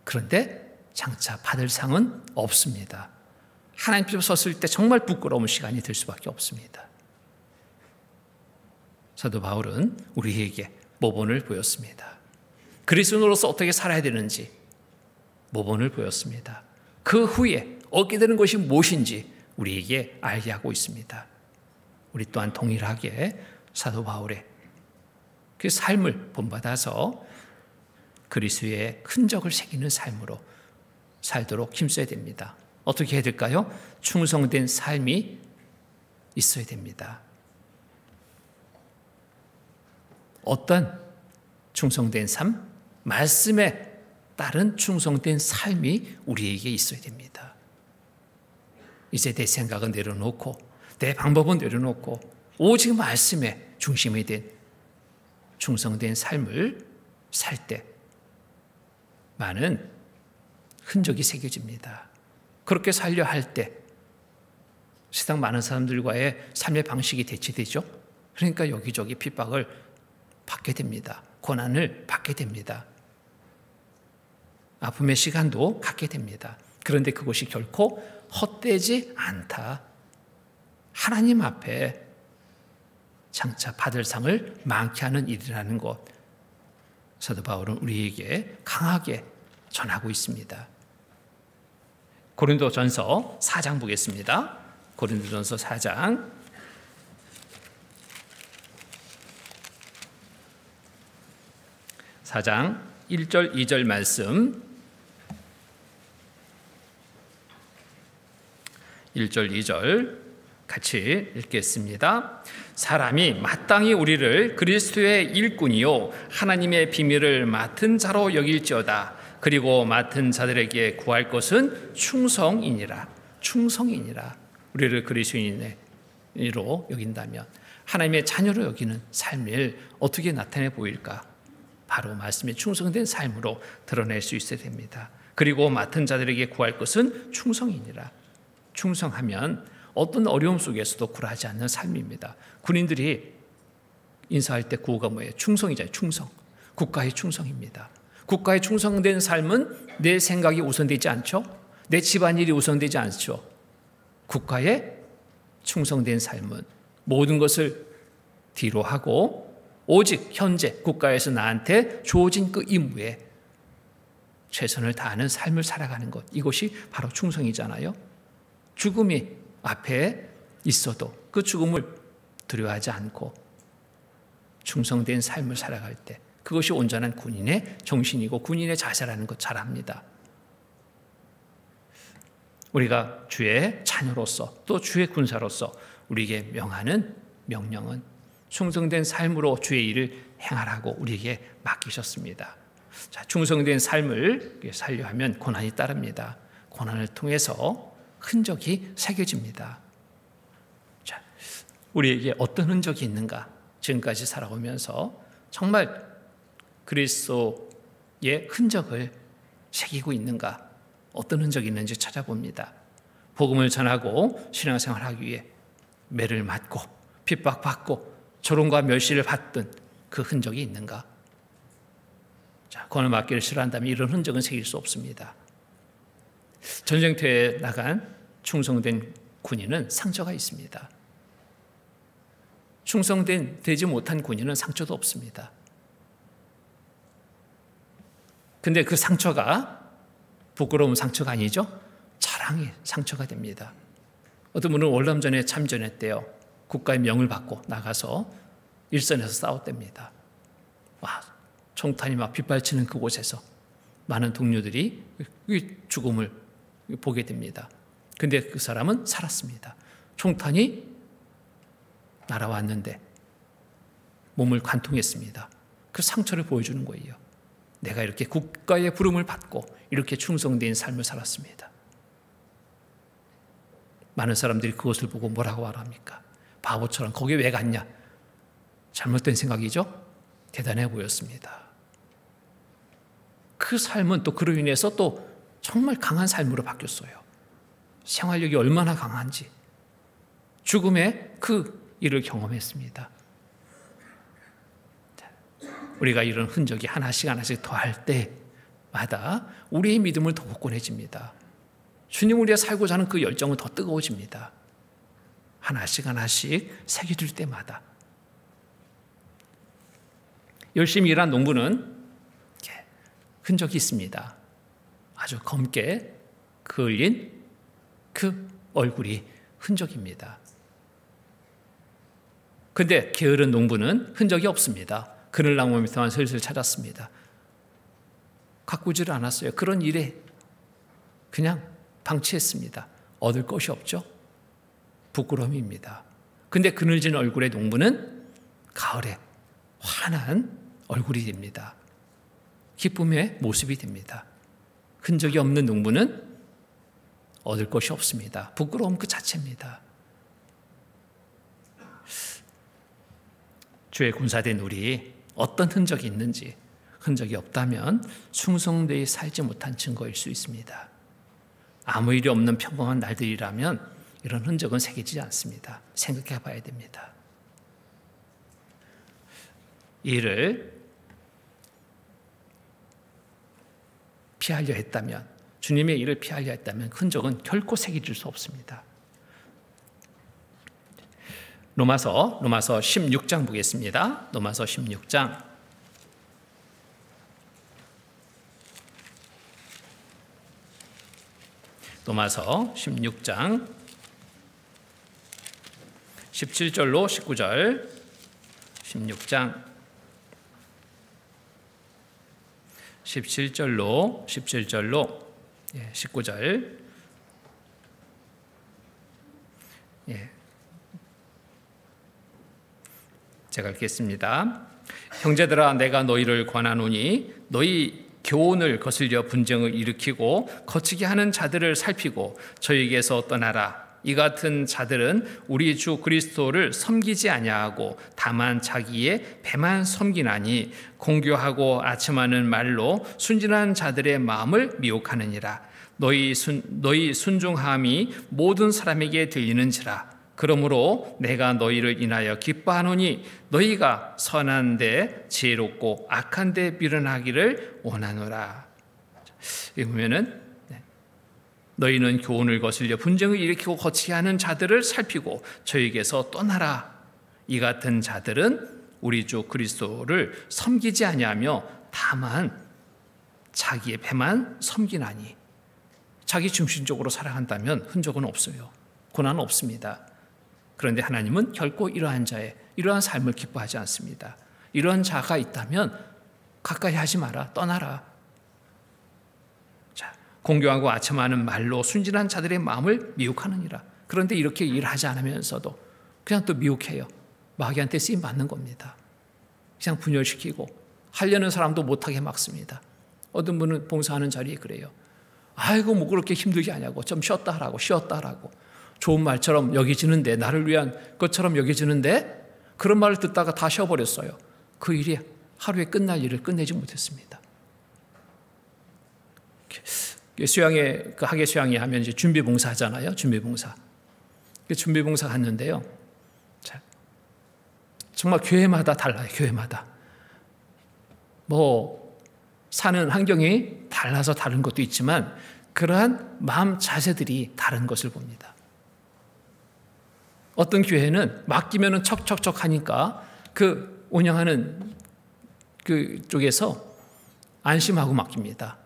그런데 장차 받을 상은 없습니다. 하나님 앞에 섰을 때 정말 부끄러운 시간이 될 수밖에 없습니다. 사도 바울은 우리에게 모본을 보였습니다. 그리스도인으로서 어떻게 살아야 되는지 모본을 보였습니다. 그 후에 얻게 되는 것이 무엇인지 우리에게 알게 하고 있습니다. 우리 또한 동일하게 사도 바울의 그 삶을 본받아서 그리스도의 흔적을 새기는 삶으로 살도록 힘써야 됩니다. 어떻게 해야 될까요? 충성된 삶이 있어야 됩니다. 어떤 충성된 삶? 말씀에 따른 충성된 삶이 우리에게 있어야 됩니다. 이제 내 생각은 내려놓고 내 방법은 내려놓고 오직 말씀에 중심이 된 충성된 삶을 살 때 많은 흔적이 새겨집니다. 그렇게 살려 할 때 세상 많은 사람들과의 삶의 방식이 대치되죠. 그러니까 여기저기 핍박을 받게 됩니다. 고난을 받게 됩니다. 아픔의 시간도 갖게 됩니다. 그런데 그것이 결코 헛되지 않다. 하나님 앞에 장차 받을 상을 많게 하는 일이라는 것, 사도 바울은 우리에게 강하게 전하고 있습니다. 고린도전서 4장 보겠습니다. 고린도전서 4장 1절 2절 말씀, 1절 2절 같이 읽겠습니다. 사람이 마땅히 우리를 그리스도의 일꾼이요 하나님의 비밀을 맡은 자로 여길지어다. 그리고 맡은 자들에게 구할 것은 충성이니라. 충성이니라. 우리를 그리스도인으로 여긴다면 하나님의 자녀로 여기는 삶을 어떻게 나타내 보일까? 바로 말씀에 충성된 삶으로 드러낼 수 있어야 됩니다. 그리고 맡은 자들에게 구할 것은 충성이니라. 충성하면 어떤 어려움 속에서도 굴하지 않는 삶입니다. 군인들이 인사할 때 구호가 뭐예요? 충성이잖아요. 충성. 국가의 충성입니다. 국가에 충성된 삶은 내 생각이 우선되지 않죠. 내 집안일이 우선되지 않죠. 국가에 충성된 삶은 모든 것을 뒤로 하고 오직 현재 국가에서 나한테 주어진 그 임무에 최선을 다하는 삶을 살아가는 것, 이것이 바로 충성이잖아요. 죽음이 앞에 있어도 그 죽음을 두려워하지 않고 충성된 삶을 살아갈 때 그것이 온전한 군인의 정신이고 군인의 자세라는 것 잘 압니다. 우리가 주의 자녀로서 또 주의 군사로서 우리에게 명하는 명령은 충성된 삶으로 주의 일을 행하라고 우리에게 맡기셨습니다. 자, 충성된 삶을 살려 하면 고난이 따릅니다. 고난을 통해서 흔적이 새겨집니다. 자, 우리에게 어떤 흔적이 있는가? 지금까지 살아오면서 정말 그리스도의 흔적을 새기고 있는가? 어떤 흔적이 있는지 찾아봅니다. 복음을 전하고 신앙생활하기 위해 매를 맞고 핍박받고 조롱과 멸시를 받던 그 흔적이 있는가? 자, 고난을 받기를 싫어한다면 이런 흔적은 새길 수 없습니다. 전쟁터에 나간 충성된 군인은 상처가 있습니다. 충성되지 못한 군인은 상처도 없습니다. 근데 그 상처가 부끄러운 상처가 아니죠. 자랑의 상처가 됩니다. 어떤 분은 월남전에 참전했대요. 국가의 명을 받고 나가서 일선에서 싸웠답니다. 와, 총탄이 막 빗발치는 그곳에서 많은 동료들이 죽음을 보게 됩니다. 근데 그 사람은 살았습니다. 총탄이 날아왔는데 몸을 관통했습니다. 그 상처를 보여주는 거예요. 내가 이렇게 국가의 부름을 받고 이렇게 충성된 삶을 살았습니다. 많은 사람들이 그것을 보고 뭐라고 말합니까? 바보처럼 거기에 왜 갔냐? 잘못된 생각이죠? 대단해 보였습니다. 그 삶은 또 그로 인해서 또 정말 강한 삶으로 바뀌었어요. 생활력이 얼마나 강한지 죽음의 그 일을 경험했습니다. 우리가 이런 흔적이 하나씩 하나씩 더할 때마다 우리의 믿음을 더 굳건해집니다. 주님 우리가 살고자 하는 그 열정은 더 뜨거워집니다. 하나씩 하나씩 새겨질 때마다. 열심히 일한 농부는 흔적이 있습니다. 아주 검게 그을린 그 얼굴이 흔적입니다. 그런데 게으른 농부는 흔적이 없습니다. 그늘나무 밑에만 슬슬 찾았습니다. 가꾸지를 않았어요. 그런 일에 그냥 방치했습니다. 얻을 것이 없죠. 부끄러움입니다. 그런데 그늘진 얼굴의 농부는 가을에 환한 얼굴이 됩니다. 기쁨의 모습이 됩니다. 흔적이 없는 농부는 얻을 것이 없습니다. 부끄러움 그 자체입니다. 주의 군사된 우리 어떤 흔적이 있는지, 흔적이 없다면 충성되이 살지 못한 증거일 수 있습니다. 아무 일이 없는 평범한 날들이라면 이런 흔적은 새기지 않습니다. 생각해 봐야 됩니다. 이를 피하려 했다면, 주님의 일을 피하려 했다면 흔적은 결코 새겨질 수 없습니다. 로마서 16장 보겠습니다. 로마서 16장. 로마서 16장 17절로 19절. 16장 17절로 19절. 제가 읽겠습니다. 형제들아 내가 너희를 권하노니 너희 교훈을 거슬려 분쟁을 일으키고 거치게 하는 자들을 살피고 저에게서 떠나라. 이 같은 자들은 우리 주 그리스도를 섬기지 아니하고 다만 자기의 배만 섬기나니 공교하고 아첨하는 말로 순진한 자들의 마음을 미혹하느니라. 너희 순종함이 모든 사람에게 들리는지라. 그러므로 내가 너희를 인하여 기뻐하노니 너희가 선한데 지혜롭고 악한데 미련하기를 원하노라. 여기 보면은 너희는 교훈을 거슬려 분쟁을 일으키고 거치게 하는 자들을 살피고 저에게서 떠나라. 이 같은 자들은 우리 주 그리스도를 섬기지 아니하며 다만 자기의 배만 섬기나니. 자기 중심적으로 살아간다면 흔적은 없어요. 고난은 없습니다. 그런데 하나님은 결코 이러한 삶을 기뻐하지 않습니다. 이러한 자가 있다면 가까이 하지 마라. 떠나라. 자, 공교하고 아첨하는 말로 순진한 자들의 마음을 미혹하느니라. 그런데 이렇게 일하지 않으면서도 그냥 또 미혹해요. 마귀한테 쓰임 받는 겁니다. 그냥 분열시키고 하려는 사람도 못하게 막습니다. 어떤 분은 봉사하는 자리에 그래요. 아이고 뭐 그렇게 힘들게 하냐고. 좀 쉬었다 하라고. 좋은 말처럼 여겨지는데, 나를 위한 것처럼 여겨지는데 그런 말을 듣다가 다 쉬어버렸어요. 그 일이 하루에 끝날 일을 끝내지 못했습니다. 학예 수양회 하면 이제 준비봉사 하잖아요. 준비봉사 갔는데요. 자, 정말 교회마다 달라요. 교회마다. 사는 환경이 달라서 다른 것도 있지만 그러한 마음 자세들이 다른 것을 봅니다. 어떤 교회는 맡기면은 척척척 하니까 그 운영하는 그 쪽에서 안심하고 맡깁니다.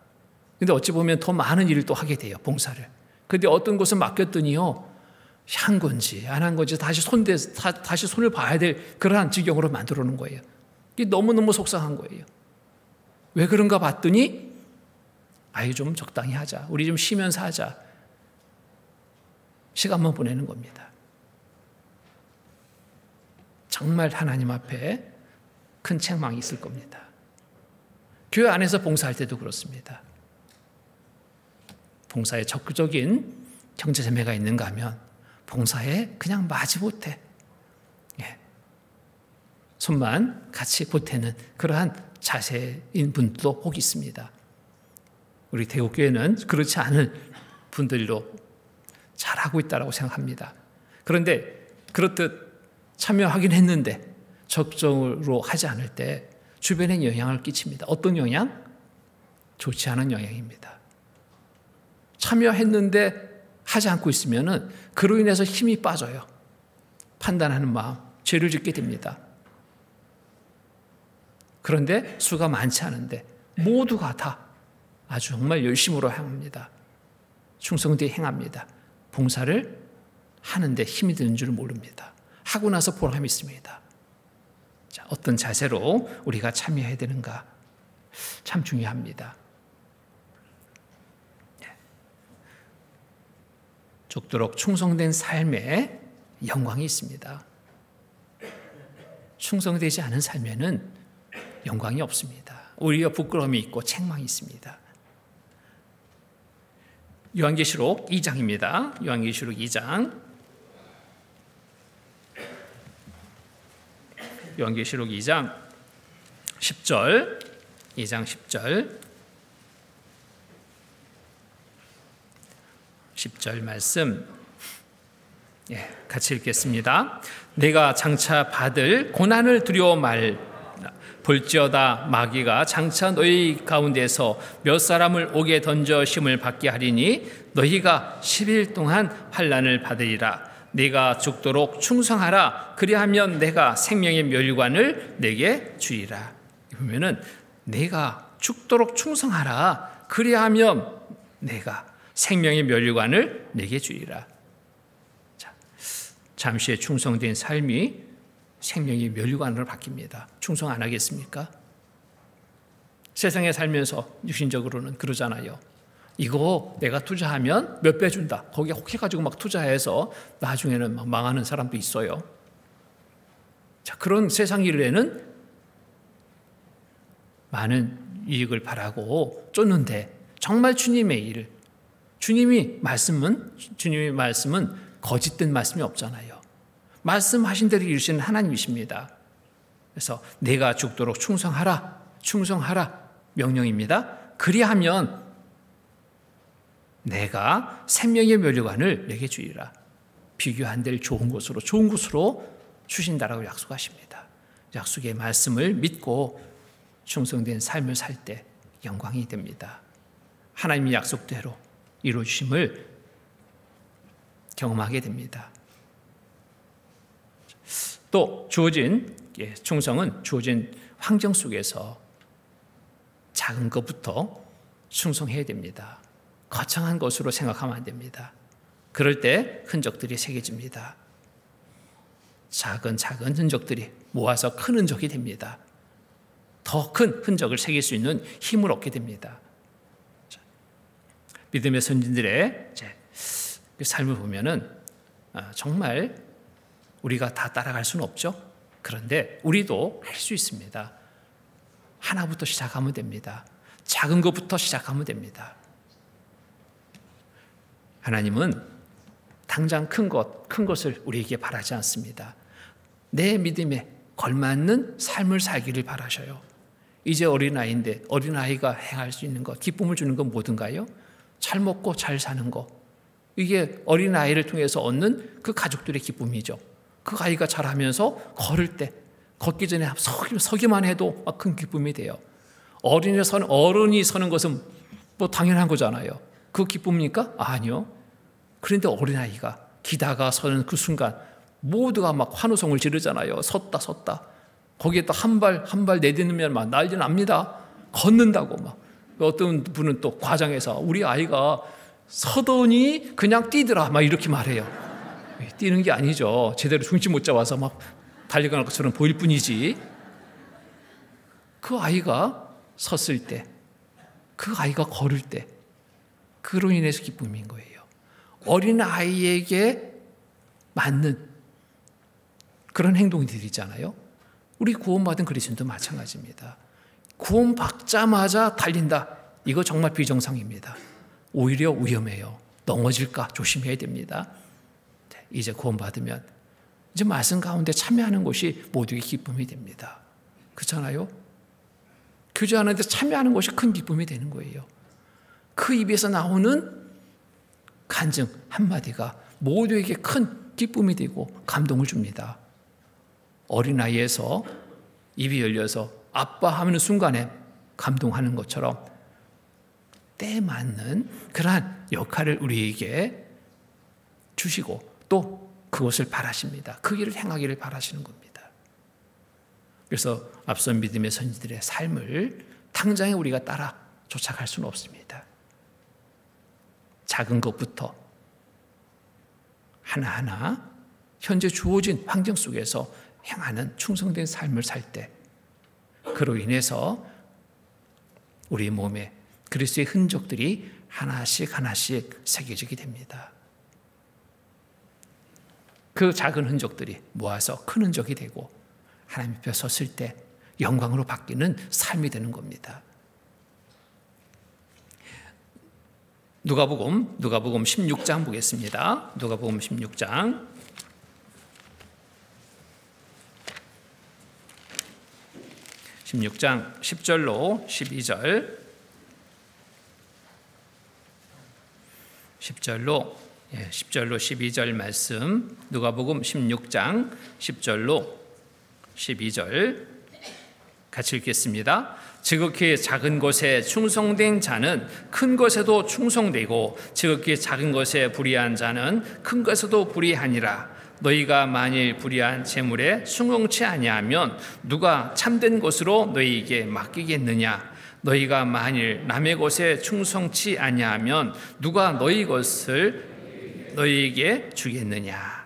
근데 어찌 보면 더 많은 일을 또 하게 돼요, 봉사를. 근데 어떤 곳은 맡겼더니요, 한 건지 안 한 건지 다시 손을 봐야 될 그러한 지경으로 만들어 놓은 거예요. 이게 너무너무 속상한 거예요. 왜 그런가 봤더니 좀 적당히 하자. 우리 좀 쉬면서 하자. 시간만 보내는 겁니다. 정말 하나님 앞에 큰 책망이 있을 겁니다. 교회 안에서 봉사할 때도 그렇습니다. 봉사에 적극적인 형제자매가 있는가 하면 봉사에 그냥 마지못해 손만 같이 보태는 그러한 자세인 분도 혹 있습니다. 우리 대구교회는 그렇지 않은 분들로 잘하고 있다고 생각합니다. 그런데 그렇듯 참여하긴 했는데 적극적으로 하지 않을 때 주변에 영향을 끼칩니다. 어떤 영향? 좋지 않은 영향입니다. 참여했는데 하지 않고 있으면 그로 인해서 힘이 빠져요. 판단하는 마음, 죄를 짓게 됩니다. 그런데 수가 많지 않은데 모두가 다 아주 정말 열심으로 행합니다. 충성되게 행합니다. 봉사를 하는데 힘이 드는 줄 모릅니다. 하고 나서 보람이 있습니다. 자, 어떤 자세로 우리가 참여해야 되는가 참 중요합니다. 죽도록 충성된 삶에 영광이 있습니다. 충성되지 않은 삶에는 영광이 없습니다. 오히려 부끄러움이 있고 책망이 있습니다. 요한계시록 2장입니다. 요한계시록 2장. 요한계시록 2장 10절. 2장 10절. 10절 말씀 같이 읽겠습니다. 내가 장차 받을 고난을 두려워 볼지어다 마귀가 장차 너희 가운데서 몇 사람을 옥에 던져 시험을 받게 하리니 너희가 10일 동안 환난을 받으리라. 내가 죽도록 충성하라. 그리하면 내가 생명의 멸관을 내게 주리라. 보면은 내가 죽도록 충성하라. 그리하면 내가 생명의 멸관을 내게 주리라. 자, 잠시의 충성된 삶이 생명의 멸관으로 바뀝니다. 충성 안 하겠습니까? 세상에 살면서 육신적으로는 그러잖아요. 이거 내가 투자하면 몇 배 준다. 거기에 혹해가지고 막 투자해서 나중에는 막 망하는 사람도 있어요. 자, 그런 세상 일에는 많은 이익을 바라고 쫓는데 정말 주님의 일, 주님이 말씀은 거짓된 말씀이 없잖아요. 말씀하신 대로 이루시는 하나님이십니다. 그래서 내가 죽도록 충성하라 명령입니다. 그리하면 내가 생명의 멸관을 내게 주리라. 비교 안 될 좋은 곳으로 주신다라고 약속하십니다. 약속의 말씀을 믿고 충성된 삶을 살 때 영광이 됩니다. 하나님의 약속대로 이루어주심을 경험하게 됩니다. 또 충성은 주어진 환경 속에서 작은 것부터 충성해야 됩니다. 거창한 것으로 생각하면 안 됩니다. 그럴 때 흔적들이 새겨집니다. 작은 흔적들이 모아서 큰 흔적이 됩니다. 더 큰 흔적을 새길 수 있는 힘을 얻게 됩니다. 믿음의 선진들의 삶을 보면은 정말 우리가 다 따라갈 수는 없죠. 그런데 우리도 할 수 있습니다. 하나부터 시작하면 됩니다. 작은 것부터 시작하면 됩니다. 하나님은 당장 큰 것을 우리에게 바라지 않습니다. 내 믿음에 걸맞는 삶을 살기를 바라셔요. 이제 어린아이인데 어린아이가 행할 수 있는 것, 기쁨을 주는 건 뭐든가요? 잘 먹고 잘 사는 것. 이게 어린아이를 통해서 얻는 그 가족들의 기쁨이죠. 그 아이가 자라면서 걸을 때, 걷기 전에 서기만 해도 막 큰 기쁨이 돼요. 어른이 서는 것은 뭐 당연한 거잖아요. 그 기쁨입니까? 아니요. 그런데 어린아이가 기다가 서는 그 순간 모두가 막 환호성을 지르잖아요. 섰다. 거기에 또 한 발 내딛으면 막 난리 납니다. 걷는다고 막. 어떤 분은 또 과장해서 우리 아이가 서더니 그냥 뛰더라 막 이렇게 말해요. 뛰는 게 아니죠. 제대로 중심 못 잡아서 막 달려가는 것처럼 보일 뿐이지. 그 아이가 섰을 때, 그 아이가 걸을 때, 그로 인해서 기쁨인 거예요. 어린 아이에게 맞는 그런 행동들이잖아요. 우리 구원받은 그리스도인도 마찬가지입니다. 구원받자마자 달린다. 이거 정말 비정상입니다. 오히려 위험해요. 넘어질까 조심해야 됩니다. 이제 구원받으면 이제 말씀 가운데 참여하는 것이 모두의 기쁨이 됩니다. 그렇잖아요? 교제하는데 참여하는 것이 큰 기쁨이 되는 거예요. 그 입에서 나오는 간증 한마디가 모두에게 큰 기쁨이 되고 감동을 줍니다. 어린아이에서 입이 열려서 아빠 하는 순간에 감동하는 것처럼 때에 맞는 그러한 역할을 우리에게 주시고 또 그것을 바라십니다. 그 일을 행하기를 바라시는 겁니다. 그래서 앞선 믿음의 선지들의 삶을 당장에 우리가 따라 쫓아갈 수는 없습니다. 작은 것부터 하나하나 현재 주어진 환경 속에서 행하는 충성된 삶을 살 때 그로 인해서 우리 몸에 그리스도의 흔적들이 하나씩 하나씩 새겨지게 됩니다. 그 작은 흔적들이 모아서 큰 흔적이 되고 하나님 앞에 섰을 때 영광으로 바뀌는 삶이 되는 겁니다. 누가복음 16장 보겠습니다. 누가복음 16장 10절로 12절 10절로 12절 말씀 누가복음 16장 10절로 12절 같이 읽겠습니다. 지극히 작은 것에 충성된 자는 큰 것에도 충성되고 지극히 작은 것에 불의한 자는 큰 것에도 불의하니라. 너희가 만일 불의한 재물에 순응치 아니하면 누가 참된 것으로 너희에게 맡기겠느냐? 너희가 만일 남의 것에 충성치 아니하면 누가 너희 것을 너희에게 주겠느냐?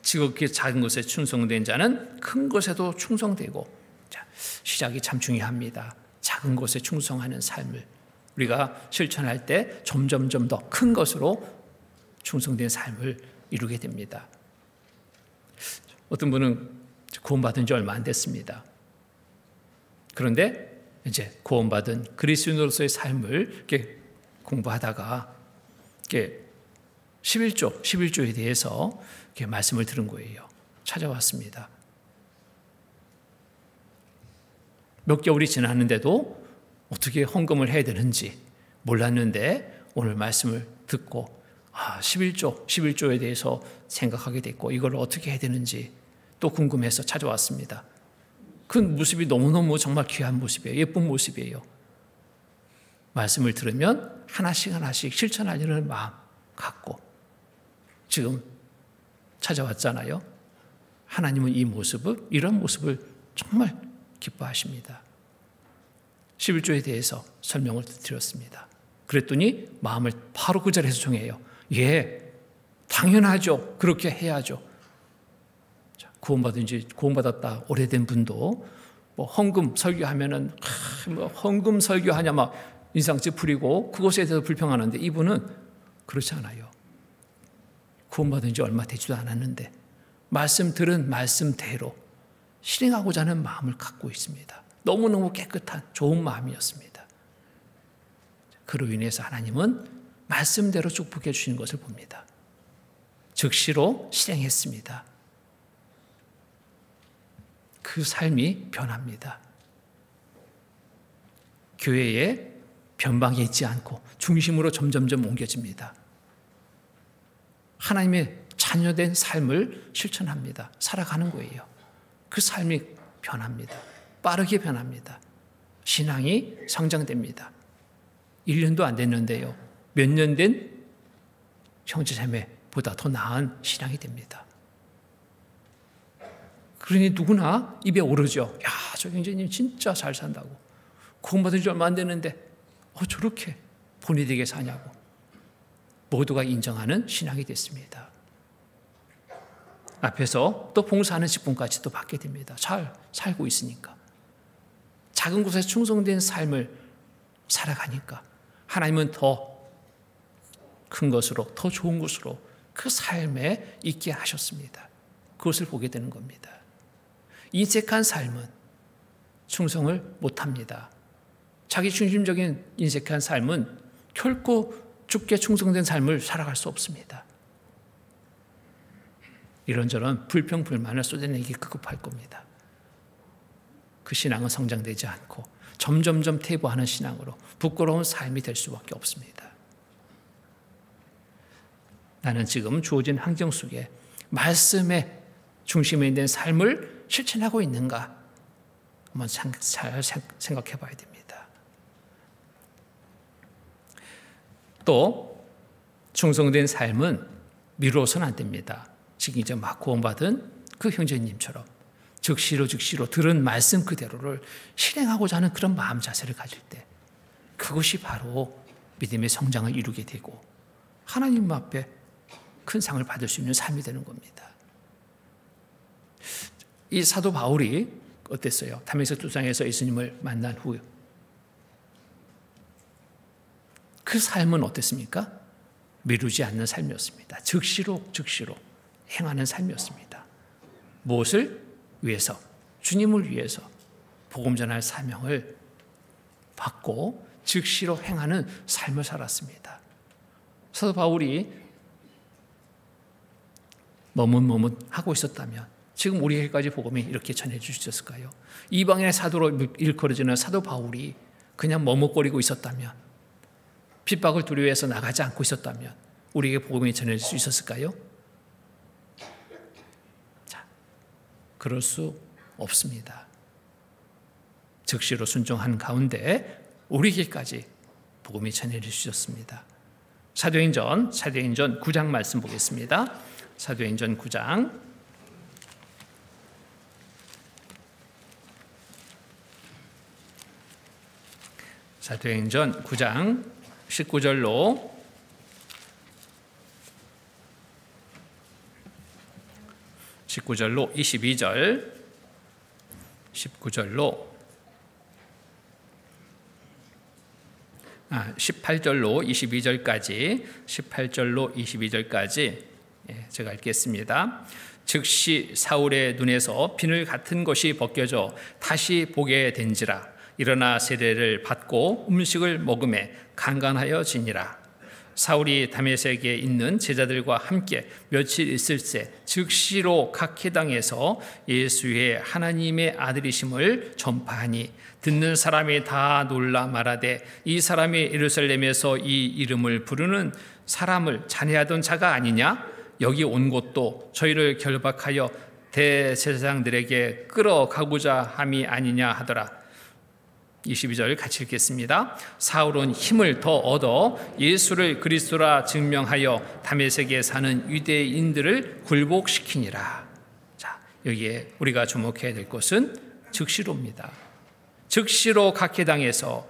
지극히 작은 것에 충성된 자는 큰 것에도 충성되고, 자, 시작이 참 중요합니다. 작은 것에 충성하는 삶을 우리가 실천할 때 점점점 더 큰 것으로 충성된 삶을 이루게 됩니다. 어떤 분은 구원받은 지 얼마 안 됐습니다. 그런데 이제 구원받은 그리스도인으로서의 삶을 이렇게 공부하다가 이렇게 11조에 대해서 이렇게 말씀을 들은 거예요. 찾아왔습니다. 몇 개월이 지났는데도 어떻게 헌금을 해야 되는지 몰랐는데 오늘 말씀을 듣고 11조에 대해서 생각하게 됐고 이걸 어떻게 해야 되는지 또 궁금해서 찾아왔습니다. 그 모습이 너무너무 정말 귀한 모습이에요. 예쁜 모습이에요. 말씀을 들으면 하나씩 실천하려는 마음 갖고 지금 찾아왔잖아요. 하나님은 이런 모습을 정말 기뻐하십니다. 11조에 대해서 설명을 드렸습니다. 그랬더니 마음을 바로 그 자리에서 정해요. 예, 당연하죠. 그렇게 해야죠. 구원받았다 오래된 분도 뭐 헌금 설교하면은 헌금 설교하냐 막 인상 찌푸리고 그것에 대해서 불평하는데 이분은 그렇지 않아요. 구원받은 지 얼마 되지도 않았는데 말씀 들은 말씀대로 실행하고자 하는 마음을 갖고 있습니다. 너무너무 깨끗한 좋은 마음이었습니다. 그로 인해서 하나님은 말씀대로 축복해 주시는 것을 봅니다. 즉시로 실행했습니다. 그 삶이 변합니다. 교회에 변방이 있지 않고 중심으로 점점점 옮겨집니다. 하나님의 자녀된 삶을 실천합니다. 살아가는 거예요. 그 삶이 변합니다. 빠르게 변합니다. 신앙이 성장됩니다. 1년도 안 됐는데요. 몇 년 된 형제자매보다 더 나은 신앙이 됩니다. 그러니 누구나 입에 오르죠. 야, 저 형제님 진짜 잘 산다고. 구원받은 지 얼마 안 됐는데 저렇게 본이 되게 사냐고. 모두가 인정하는 신앙이 됐습니다. 앞에서 또 봉사하는 직분까지 또 받게 됩니다. 잘 살고 있으니까. 작은 곳에 충성된 삶을 살아가니까 하나님은 더 큰 것으로 더 좋은 것으로 그 삶에 있게 하셨습니다. 그것을 보게 되는 겁니다. 인색한 삶은 충성을 못합니다. 자기 중심적인 인색한 삶은 결코 주께 충성된 삶을 살아갈 수 없습니다. 이런저런 불평불만을 쏟아내기 급급할 겁니다. 그 신앙은 성장되지 않고 점점점 퇴보하는 신앙으로 부끄러운 삶이 될 수밖에 없습니다. 나는 지금 주어진 환경 속에 말씀의 중심에 있는 삶을 실천하고 있는가? 한번 잘 생각해 봐야 됩니다. 또 충성된 삶은 미루어서는 안 됩니다. 지금 이제 막 구원받은 그 형제님처럼 즉시로 들은 말씀 그대로를 실행하고자 하는 그런 마음 자세를 가질 때 그것이 바로 믿음의 성장을 이루게 되고 하나님 앞에 큰 상을 받을 수 있는 삶이 되는 겁니다. 이 사도 바울이 어땠어요? 다메섹 도상에서 예수님을 만난 후 그 삶은 어땠습니까? 미루지 않는 삶이었습니다. 즉시로 행하는 삶이었습니다. 무엇을 위해서? 주님을 위해서 복음 전할 사명을 받고 즉시로 행하는 삶을 살았습니다. 사도 바울이 머뭇하고 있었다면 지금 우리에게까지 복음이 이렇게 전해줄 수 있었을까요? 이방인의 사도로 일컬어지는 사도 바울이 그냥 머뭇거리고 있었다면, 핍박을 두려워해서 나가지 않고 있었다면 우리에게 복음이 전해질 수 있었을까요? 자, 그럴 수 없습니다. 즉시로 순종한 가운데 우리에게까지 복음이 전해질 수 있었습니다. 사도행전 9장 말씀 보겠습니다. 사도행전 9장 사도행전 9장 19절로 22절 18절로 22절까지 제가 읽겠습니다. 즉시 사울의 눈에서 비늘 같은 것이 벗겨져 다시 보게 된지라. 일어나 세례를 받고 음식을 먹음에 강간하여 지니라. 사울이 다메섹에 있는 제자들과 함께 며칠 있을새 즉시로 각 회당에서 예수의 하나님의 아들이심을 전파하니 듣는 사람이 다 놀라 말하되 이 사람이 예루살렘에서 이 이름을 부르는 사람을 잔해하던 자가 아니냐? 여기 온 곳도 저희를 결박하여 대제사장들에게 끌어가고자 함이 아니냐 하더라. 22절 같이 읽겠습니다. 사울은 힘을 더 얻어 예수를 그리스도라 증명하여 다메섹에 사는 유대인들을 굴복시키니라. 자, 여기에 우리가 주목해야 될 것은 즉시로입니다. 즉시로 각 회당에서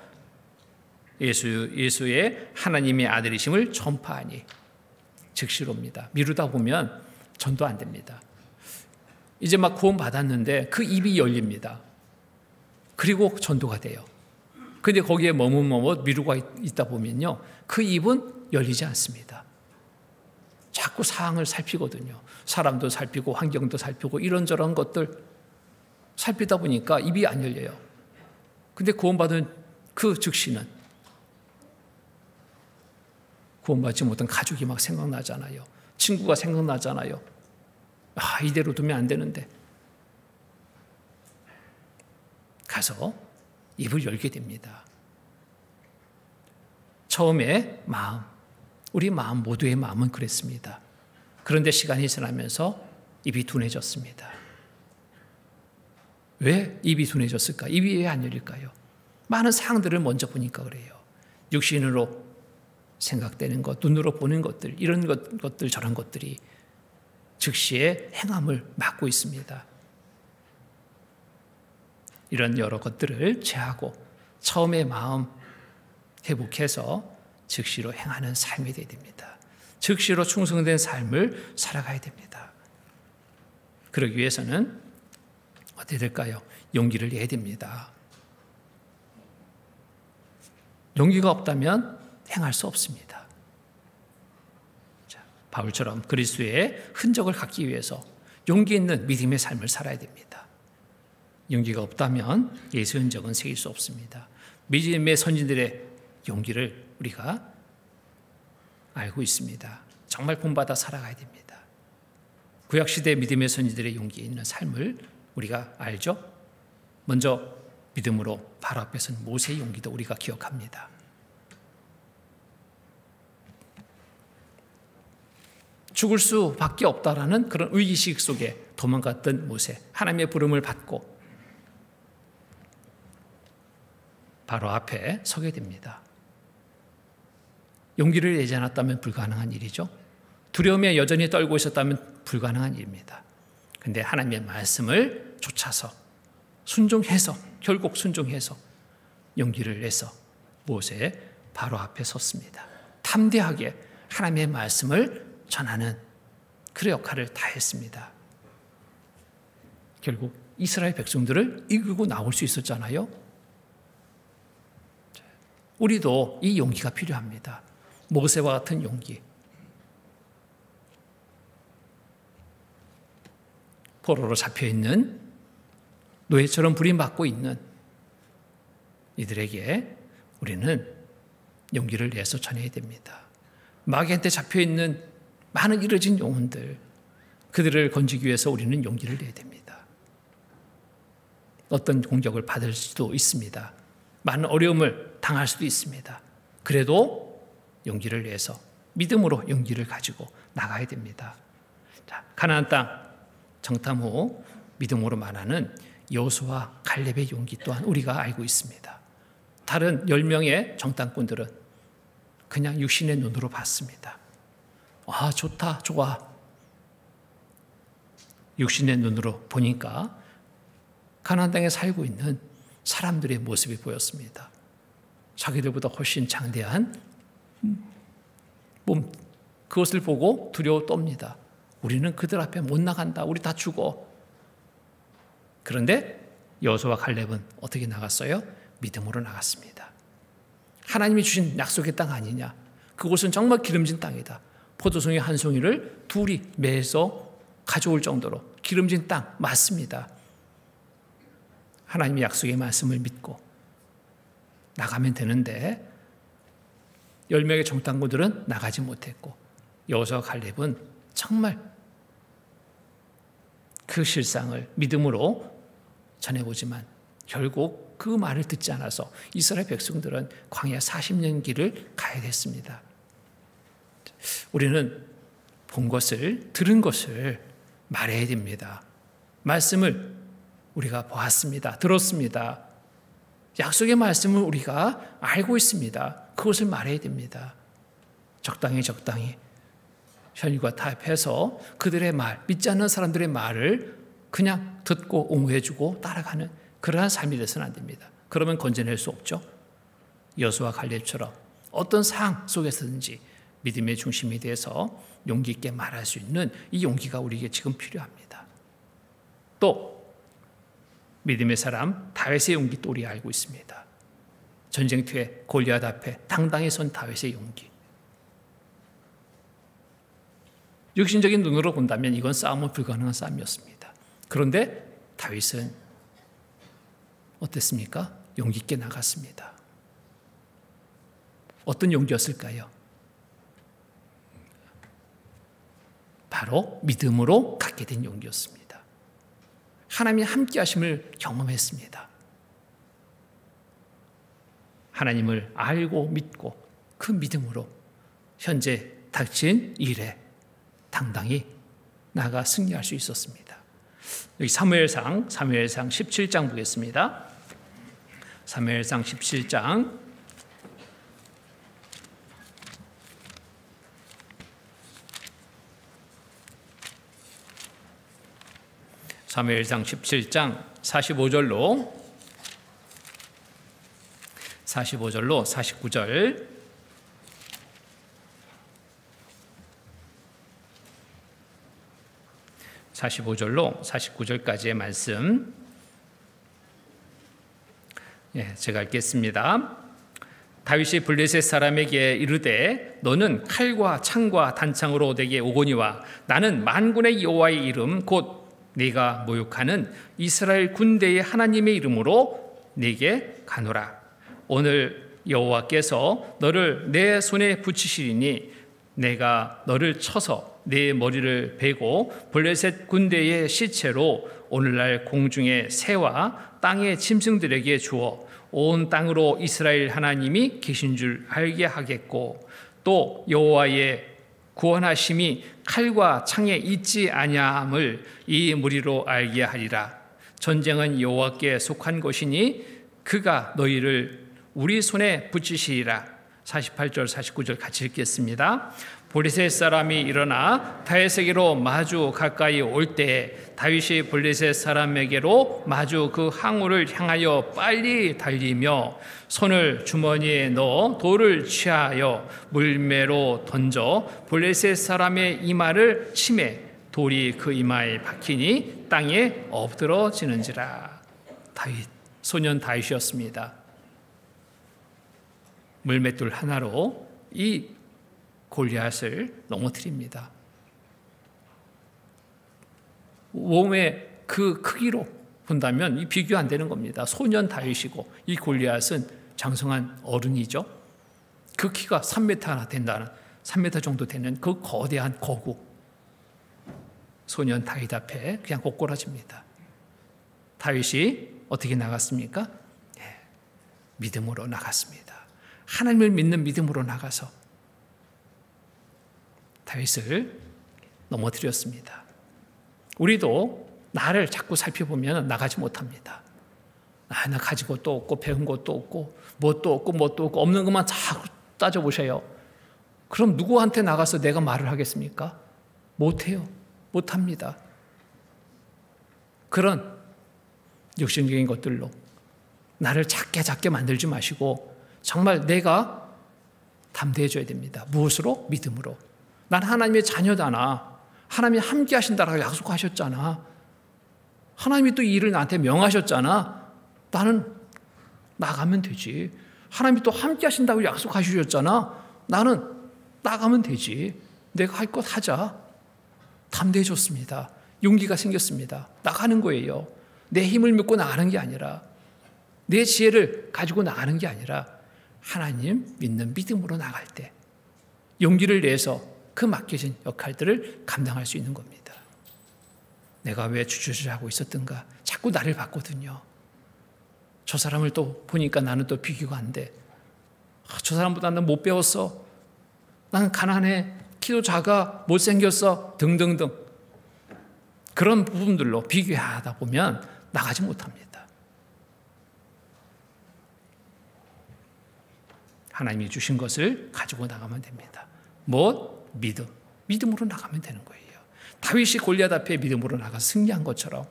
예수의 하나님의 아들이심을 전파하니 즉시로입니다. 미루다 보면 전도 안 됩니다. 이제 막 구원 받았는데 그 입이 열립니다. 그리고 전도가 돼요. 근데 거기에 머뭇 미루가 있다 보면요, 그 입은 열리지 않습니다. 자꾸 사항을 살피거든요. 사람도 살피고 환경도 살피고 이런저런 것들 살피다 보니까 입이 안 열려요. 근데 구원받은 그 즉시는 구원받지 못한 가족이 막 생각나잖아요. 친구가 생각나잖아요. 아, 이대로 두면 안 되는데. 가서 입을 열게 됩니다. 처음에 우리 마음 모두의 마음은 그랬습니다. 그런데 시간이 지나면서 입이 둔해졌습니다. 왜 입이 둔해졌을까? 입이 왜 안 열릴까요? 많은 사항들을 먼저 보니까 그래요. 육신으로 생각되는 것, 눈으로 보는 것들, 이런 것들 저런 것들이 즉시의 행함을 막고 있습니다. 이런 여러 것들을 제하고 처음의 마음 회복해서 즉시로 행하는 삶이 되어야 됩니다. 즉시로 충성된 삶을 살아가야 됩니다. 그러기 위해서는 어떻게 될까요? 용기를 내야 됩니다. 용기가 없다면 행할 수 없습니다. 자, 바울처럼 그리스도의 흔적을 갖기 위해서 용기 있는 믿음의 삶을 살아야 됩니다. 용기가 없다면 예수의 흔적은 새길 수 없습니다. 믿음의 선진들의 용기를 우리가 알고 있습니다. 정말 본받아 살아가야 됩니다. 구약시대 믿음의 선진들의 용기 있는 삶을 우리가 알죠? 먼저 믿음으로 바로 앞에 선 모세의 용기도 우리가 기억합니다. 죽을 수밖에 없다라는 그런 위기의식 속에 도망갔던 모세, 하나님의 부름을 받고 바로 앞에 서게 됩니다. 용기를 내지 않았다면 불가능한 일이죠. 두려움에 여전히 떨고 있었다면 불가능한 일입니다. 그런데 하나님의 말씀을 쫓아서 순종해서, 결국 순종해서 용기를 내서 모세 바로 앞에 섰습니다. 담대하게 하나님의 말씀을 전하는 그 역할을 다했습니다. 결국 이스라엘 백성들을 이끌고 나올 수 있었잖아요. 우리도 이 용기가 필요합니다. 모세와 같은 용기. 포로로 잡혀있는, 노예처럼 부림받고 있는 이들에게 우리는 용기를 내서 전해야 됩니다. 마귀한테 잡혀있는 많은 이뤄진 영혼들, 그들을 건지기 위해서 우리는 용기를 내야 됩니다. 어떤 공격을 받을 수도 있습니다. 많은 어려움을 당할 수도 있습니다. 그래도 용기를 내서 믿음으로 용기를 가지고 나가야 됩니다. 자, 가나안 땅 정탐 후 믿음으로 말하는 여호수아 갈렙의 용기 또한 우리가 알고 있습니다. 다른 10명의 정탐꾼들은 그냥 육신의 눈으로 봤습니다. 아, 좋다, 좋아. 육신의 눈으로 보니까 가나안 땅에 살고 있는 사람들의 모습이 보였습니다. 자기들보다 훨씬 장대한 몸, 그것을 보고 두려워 떱니다. 우리는 그들 앞에 못 나간다. 우리 다 죽어. 그런데 여호수아와 갈렙은 어떻게 나갔어요? 믿음으로 나갔습니다. 하나님이 주신 약속의 땅 아니냐? 그곳은 정말 기름진 땅이다. 포도송이 한 송이를 둘이 매서 가져올 정도로 기름진 땅 맞습니다. 하나님의 약속의 말씀을 믿고 나가면 되는데 10명의 정탐꾼들은 나가지 못했고 여호수아와 갈렙은 정말 그 실상을 믿음으로 전해보지만 결국 그 말을 듣지 않아서 이스라엘 백성들은 광야 40년 길을 가야 됐습니다. 우리는 본 것을, 들은 것을 말해야 됩니다. 말씀을 우리가 보았습니다. 들었습니다. 약속의 말씀을 우리가 알고 있습니다. 그것을 말해야 됩니다. 적당히 현실과 타협해서 그들의 말, 믿지 않는 사람들의 말을 그냥 듣고 옹호해주고 따라가는 그러한 삶이 되서는 안 됩니다. 그러면 건져낼 수 없죠. 여호수아와 갈렙처럼 어떤 상황 속에서든지 믿음의 중심이 돼서 용기 있게 말할 수 있는 이 용기가 우리에게 지금 필요합니다. 또 믿음의 사람 다윗의 용기 또 우리 알고 있습니다. 전쟁터에 골리앗 앞에 당당히 선 다윗의 용기. 육신적인 눈으로 본다면 이건 싸움은 불가능한 싸움이었습니다. 그런데 다윗은 어땠습니까? 용기 있게 나갔습니다. 어떤 용기였을까요? 바로 믿음으로 갖게 된 용기였습니다. 하나님이 함께 하심을 경험했습니다. 하나님을 알고 믿고 그 믿음으로 현재 닥친 일에 당당히 나아가 승리할 수 있었습니다. 여기 사무엘상 17장 보겠습니다. 사무엘상 17장 사무엘상 17장 45절로 49절 45절로 49절까지의 말씀 제가 읽겠습니다. 다윗이 블레셋 사람에게 이르되 너는 칼과 창과 단창으로 내게 오거니와 나는 만군의 여호와의 이름 곧 네가 모욕하는 이스라엘 군대의 하나님의 이름으로 네게 가노라. 오늘 여호와께서 너를 내 손에 붙이시리니 내가 너를 쳐서 네 머리를 베고 블레셋 군대의 시체로 오늘날 공중의 새와 땅의 짐승들에게 주어 온 땅으로 이스라엘 하나님이 계신 줄 알게 하겠고 또 여호와의 구원하심이 칼과 창에 있지 아니함을 이 무리로 알게 하리라. 전쟁은 여호와께 속한 것이니 그가 너희를 우리 손에 붙이시리라. 48절 49절 같이 읽겠습니다. 블레셋 사람이 일어나 다윗에게로 마주 가까이 올 때 다윗이 블레셋 사람에게로 마주 그 항우를 향하여 빨리 달리며 손을 주머니에 넣어 돌을 취하여 물매로 던져 블레셋 사람의 이마를 치매 돌이 그 이마에 박히니 땅에 엎드러지는지라. 다윗, 소년 다윗이었습니다. 물맷돌 하나로 이 골리앗을 넘어뜨립니다. 몸의 그 크기로 본다면 이 비교 안 되는 겁니다. 소년 다윗이고 이 골리앗은 장성한 어른이죠. 그 키가 3m나 된다는 3m 정도 되는 그 거대한 거구. 소년 다윗 앞에 그냥 꼬꾸라집니다. 다윗이 어떻게 나갔습니까? 믿음으로 나갔습니다. 하나님을 믿는 믿음으로 나가서 다윗을 넘어뜨렸습니다. 우리도 나를 자꾸 살펴보면 나가지 못합니다. 나 가지고 또 없고 배운 것도 없고 뭣도 없고 없는 것만 자꾸 따져보셔요. 그럼 누구한테 나가서 내가 말을 하겠습니까? 못해요. 못합니다. 그런 육신적인 것들로 나를 작게 만들지 마시고 정말 내가 담대해져야 됩니다. 무엇으로? 믿음으로. 난 하나님의 자녀다나. 하나님이 함께 하신다라고 약속하셨잖아. 하나님이 또 이 일을 나한테 명하셨잖아. 나는 나가면 되지. 하나님이 또 함께 하신다고 약속하셨잖아. 나는 나가면 되지. 내가 할 것 하자. 담대해졌습니다. 용기가 생겼습니다. 나가는 거예요. 내 힘을 믿고 나가는 게 아니라 내 지혜를 가지고 나가는 게 아니라 하나님 믿는 믿음으로 나갈 때 용기를 내서 그 맡겨진 역할들을 감당할 수 있는 겁니다. 내가 왜 주저주저하고 있었던가 자꾸 나를 봤거든요. 저 사람을 또 보니까 나는 또 비교가 안 돼. 저 사람보다 나는 못 배웠어. 나는 가난해. 키도 작아. 못생겼어. 등등등. 그런 부분들로 비교하다 보면 나가지 못합니다. 하나님이 주신 것을 가지고 나가면 됩니다. 뭐? 믿음. 믿음으로 나가면 되는 거예요. 다윗이 골리앗 앞에 믿음으로 나가서 승리한 것처럼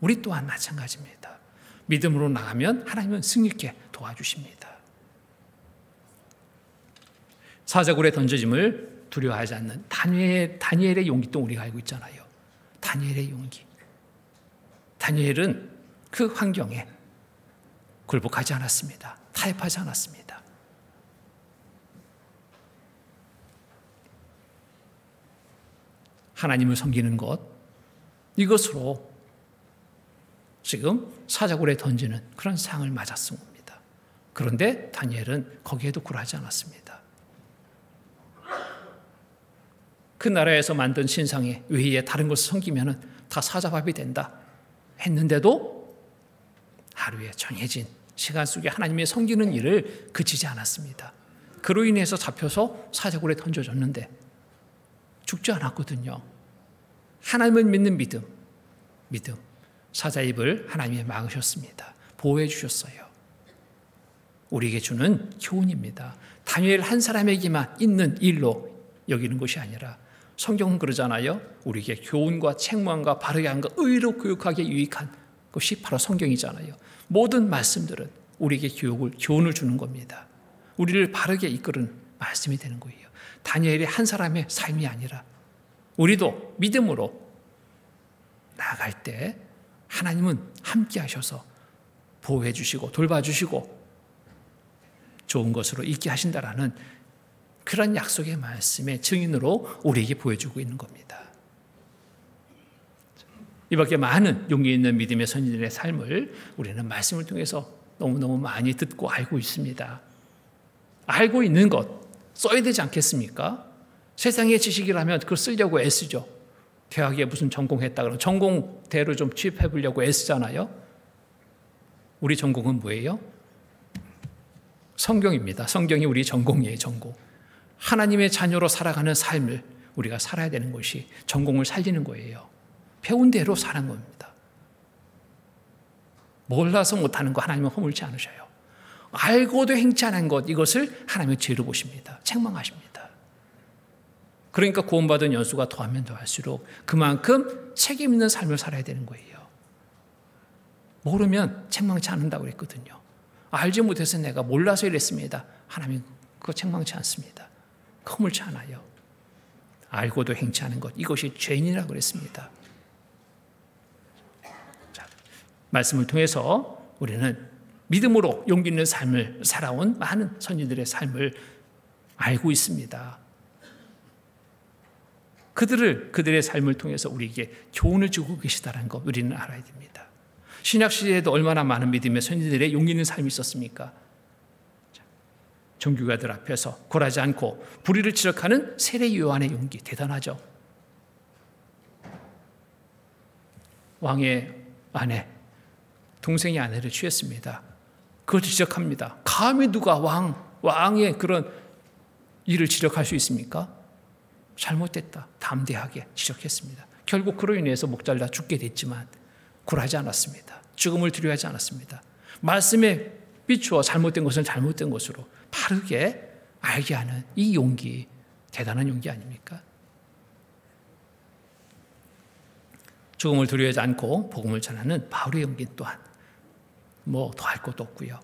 우리 또한 마찬가지입니다. 믿음으로 나가면 하나님은 승리케 도와주십니다. 사자굴에 던져짐을 두려워하지 않는 다니엘의 용기 또 우리가 알고 있잖아요. 다니엘의 용기. 다니엘은 그 환경에 굴복하지 않았습니다. 타협하지 않았습니다. 하나님을 섬기는 것, 이것으로 지금 사자굴에 던지는 그런 상을 맞았은 겁니다. 그런데 다니엘은 거기에도 굴하지 않았습니다. 그 나라에서 만든 신상에 외에 다른 것을 섬기면 다 사자밥이 된다 했는데도 하루에 정해진 시간 속에 하나님의 섬기는 일을 그치지 않았습니다. 그로 인해서 잡혀서 사자굴에 던져졌는데 죽지 않았거든요. 하나님을 믿는 믿음. 사자 입을 하나님이 막으셨습니다. 보호해 주셨어요. 우리에게 주는 교훈입니다. 다니엘 한 사람에게만 있는 일로 여기는 것이 아니라 성경은 그러잖아요. 우리에게 교훈과 책망과 바르게 한과 의로 교육하기에 유익한 것이 바로 성경이잖아요. 모든 말씀들은 우리에게 교훈을 주는 겁니다. 우리를 바르게 이끄는 말씀이 되는 거예요. 다니엘이 한 사람의 삶이 아니라 우리도 믿음으로 나아갈 때 하나님은 함께 하셔서 보호해 주시고 돌봐주시고 좋은 것으로 있게 하신다라는 그런 약속의 말씀의 증인으로 우리에게 보여주고 있는 겁니다. 이 밖에 많은 용기 있는 믿음의 선진들의 삶을 우리는 말씀을 통해서 너무너무 많이 듣고 알고 있습니다. 알고 있는 것 써야 되지 않겠습니까? 세상의 지식이라면 그걸 쓰려고 애쓰죠. 대학에 무슨 전공했다 그러면 전공대로 좀 취업해 보려고 애쓰잖아요. 우리 전공은 뭐예요? 성경입니다. 성경이 우리 전공이에요. 전공. 하나님의 자녀로 살아가는 삶을 우리가 살아야 되는 것이 전공을 살리는 거예요. 배운 대로 사는 겁니다. 몰라서 못하는 거 하나님은 허물지 않으셔요. 알고도 행치 않은 것, 이것을 하나님은 죄로 보십니다. 책망하십니다. 그러니까 구원받은 연수가 더하면 더할수록 그만큼 책임 있는 삶을 살아야 되는 거예요. 모르면 책망치 않는다고 그랬거든요. 알지 못해서 내가 몰라서 이랬습니다. 하나님 그거 책망치 않습니다. 허물지 않아요. 알고도 행치 않은 것, 이것이 죄인이라고 그랬습니다. 자, 말씀을 통해서 우리는 믿음으로 용기 있는 삶을 살아온 많은 선지들의 삶을 알고 있습니다. 그들의 삶을 통해서 우리에게 교훈을 주고 계시다는 것 우리는 알아야 됩니다. 신약 시대에도 얼마나 많은 믿음의 선지들의 용기 있는 삶이 있었습니까? 종교가들 앞에서 굴하지 않고 불의를 지적하는 세례 요한의 용기 대단하죠. 왕의 아내, 동생의 아내를 취했습니다. 그걸 지적합니다. 감히 누가 왕의 그런 일을 지적할 수 있습니까? 잘못됐다. 담대하게 지적했습니다. 결국 그로 인해서 목 잘라 죽게 됐지만 굴하지 않았습니다. 죽음을 두려워하지 않았습니다. 말씀에 비추어 잘못된 것은 잘못된 것으로 바르게 알게 하는 이 용기, 대단한 용기 아닙니까? 죽음을 두려워하지 않고 복음을 전하는 바울의 용기 또한 뭐 더할 것도 없고요.